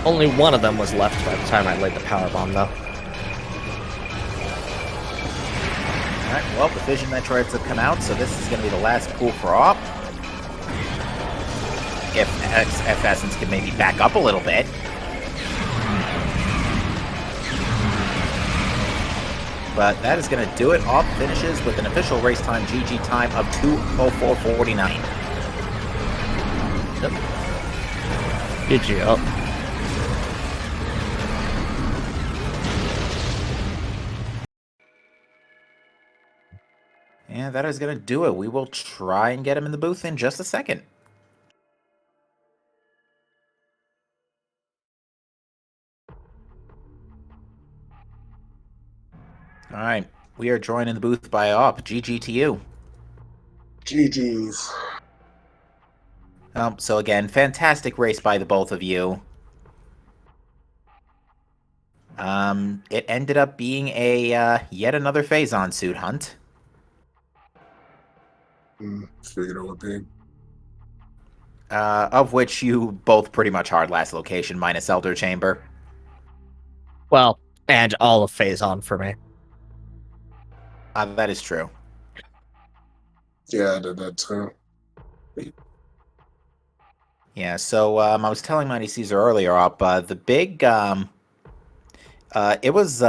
B: Only one of them was left by the time I laid the power bomb, though.
A: Alright, well, the Fission Metroids have come out, so this is going to be the last pool for Op. If Essence can maybe back up a little bit. But that is going to do it. Op finishes with an official race time GG time of 2:04:49.
B: Yep. GG up.
A: And that is going to do it. We will try and get him in the booth in just a second. All right. We are joined in the booth by Op. GG to you.
C: GG's.
A: So again, fantastic race by the both of you. It ended up being a yet another Phazon suit hunt.
C: Figured it would be.
A: Of which you both pretty much hard last location, minus Elder Chamber.
B: Well, and all of Phazon for me.
A: That is true.
C: Yeah, I did that too.
A: Yeah, so I was telling MightyCaesar earlier, Op, the big... it was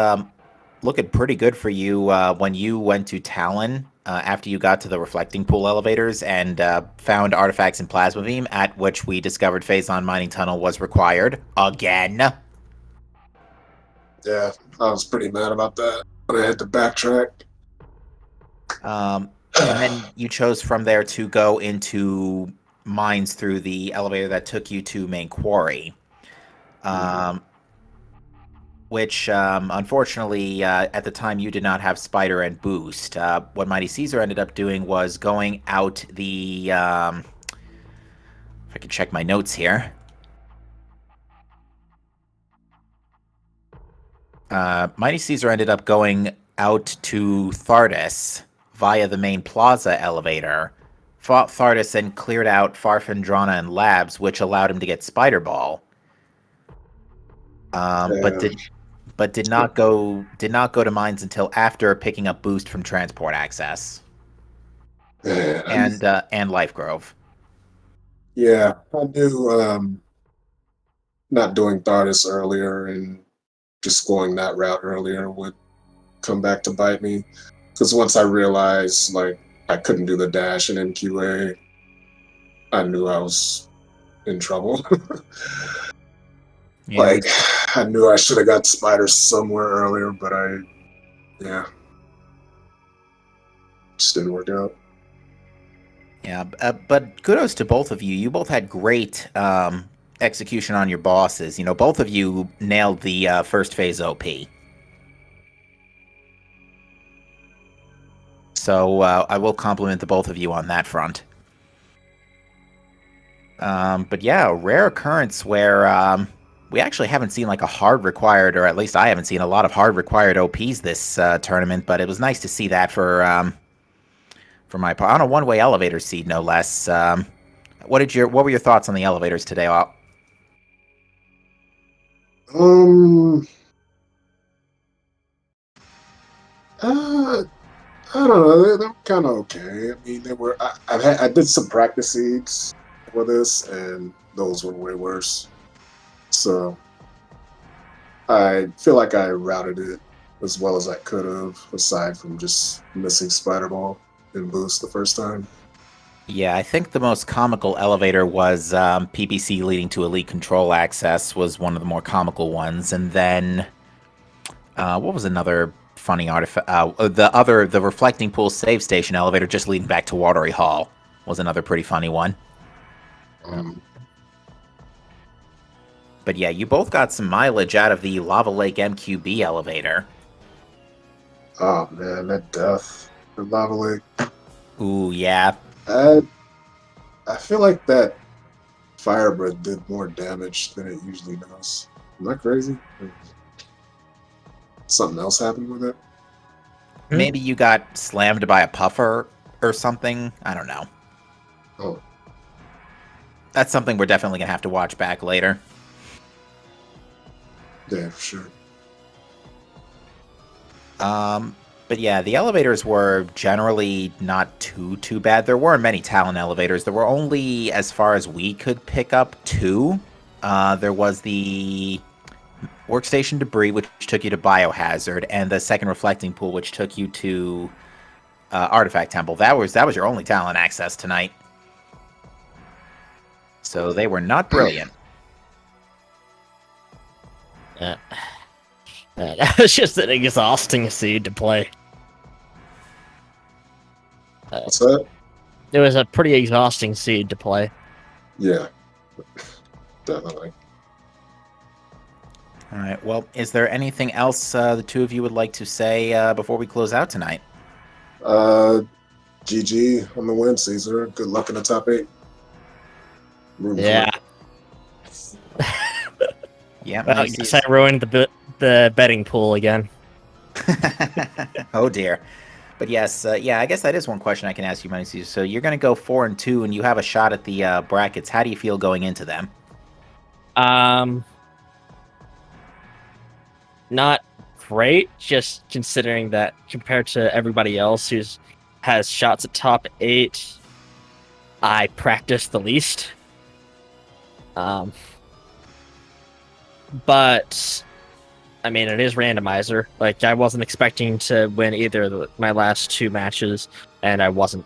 A: looking pretty good for you when you went to Talon after you got to the reflecting pool elevators and found artifacts in Plasma Beam, at which we discovered Phazon Mining Tunnel was required. Again.
C: Yeah, I was pretty mad about that, but I had to backtrack.
A: And then you chose from there to go into mines through the elevator that took you to main quarry. Which, unfortunately, at the time you did not have Spider and Boost. What MightyCaesar ended up doing was going out the... if I can check my notes here. MightyCaesar ended up going out to Thardis via the main plaza elevator, fought Thardis and cleared out Farfandrana and Labs, which allowed him to get Spider Ball. But did not go to mines until after picking up Boost from transport access. And Life Grove.
C: Yeah, I knew not doing Thardis earlier and just going that route earlier would come back to bite me. Because once I realized like I couldn't do the dash in MQA, I knew I was in trouble.
A: Yeah.
C: Like, I knew I should have got Spider somewhere earlier, but just didn't work out.
A: Yeah, but kudos to both of you. You both had great execution on your bosses. You know, both of you nailed the first phase OP. So I will compliment the both of you on that front. But yeah, a rare occurrence where we actually haven't seen like a hard required, or at least I haven't seen a lot of hard required OPs this tournament. But it was nice to see that for my part on a one-way elevator seed, no less. What were your thoughts on the elevators today, Op?
C: I don't know. They're kind of okay. I mean, they were. I did some practice seeds for this, and those were way worse. So I feel like I routed it as well as I could have, aside from just missing Spider Ball and Boost the first time.
A: Yeah, I think the most comical elevator was PPC leading to elite control access was one of the more comical ones, and then what was another funny artifact? The reflecting pool save station elevator just leading back to Watery Hall was another pretty funny one. But yeah, you both got some mileage out of the Lava Lake MQB elevator.
C: Oh man, that death in Lava Lake.
A: Ooh, yeah.
C: I feel like that Firebird did more damage than it usually does. Am I crazy? Something else happened with it?
A: Maybe you got slammed by a puffer or something. I don't know.
C: Oh.
A: That's something we're definitely going to have to watch back later.
C: Yeah, for sure.
A: But yeah, the elevators were generally not too bad. There weren't many Talon elevators. There were only, as far as we could pick up, 2. There was the workstation debris, which took you to Biohazard, and the second reflecting pool, which took you to Artifact Temple. That was your only Talon access tonight. So they were not brilliant.
B: That was just an exhausting seed to play.
C: What's that?
B: It was a pretty exhausting seed to play.
C: Yeah, definitely.
A: All right. Well, is there anything else the two of you would like to say before we close out tonight?
C: GG on the win, Caesar. Good luck in the top 8.
B: Yeah.
A: Yeah.
B: Well, I guess I ruined the betting pool again.
A: Oh dear. But yes, yeah, I guess that is one question I can ask you, MightyCaesar. So you're going to go 4-2, and you have a shot at the brackets. How do you feel going into them?
B: Not great, just considering that compared to everybody else has shots at top 8, I practice the least. But I mean, it is randomizer. Like, I wasn't expecting to win either of my last 2 matches, and I wasn't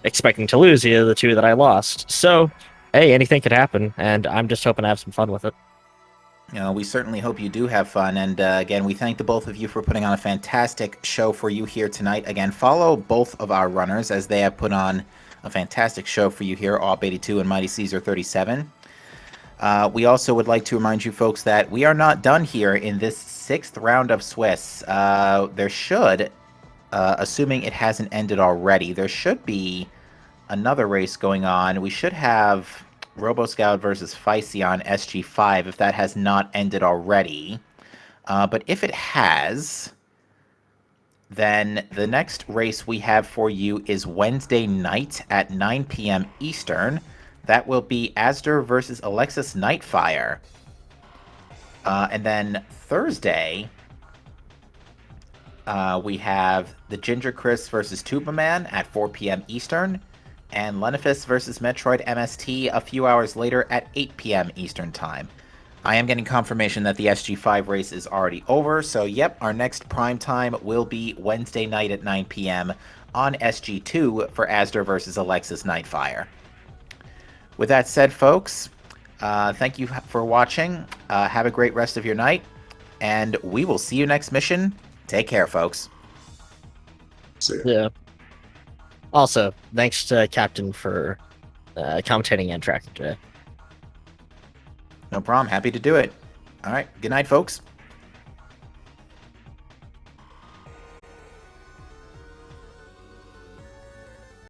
B: expecting to lose either of the 2 that I lost. So, hey, anything could happen, and I'm just hoping to have some fun with it.
A: We certainly hope you do have fun. And again, we thank the both of you for putting on a fantastic show for you here tonight. Again, follow both of our runners as they have put on a fantastic show for you here, awp82 and MightyCaesar37. We also would like to remind you folks that we are not done here in this 6th round of Swiss. There should, assuming it hasn't ended already, there should be another race going on. We should have RoboScout versus Feisty on SG5 if that has not ended already. But if it has, then the next race we have for you is Wednesday night at 9 p.m. Eastern. That will be Asder versus Alexis Nightfire. And then Thursday, we have the Ginger Chris versus Tubaman at 4 p.m. Eastern. And Lenifis versus Metroid MST a few hours later at 8 p.m. Eastern Time. I am getting confirmation that the SG5 race is already over, so yep, our next prime time will be Wednesday night at 9 p.m. on SG2 for Asder versus Alexis Nightfire. With that said, folks, thank you for watching. Have a great rest of your night, and we will see you next mission. Take care, folks.
C: See ya.
B: Yeah. Also, thanks to Captain for commentating and tracking today.
A: No problem. Happy to do it. All right. Good night, folks.